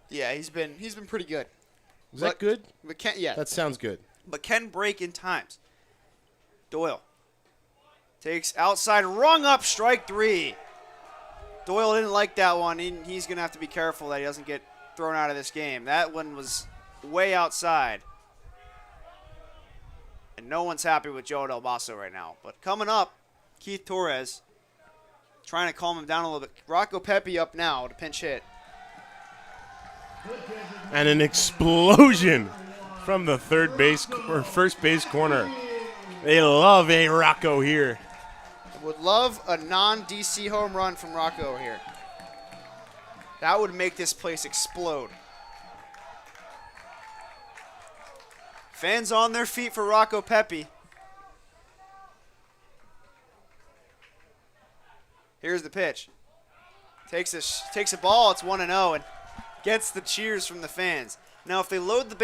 Yeah, he's been pretty good.
Is that good?
But
That sounds good.
But can break in times. Doyle takes outside, rung up, strike 3. Doyle didn't like that one. He's going to have to be careful that he doesn't get thrown out of this game. That one was way outside. And no one's happy with Joe Del Basso right now. But coming up, Keith Torres trying to calm him down a little bit. Rocco Pepe up now to pinch hit.
And an explosion from the first base corner. They love a Rocco here.
Would love a non-DC home run from Rocco here. That would make this place explode. Fans on their feet for Rocco Pepe. Here's the pitch. Takes a ball, it's 1-0, and gets the cheers from the fans. Now, if they load the base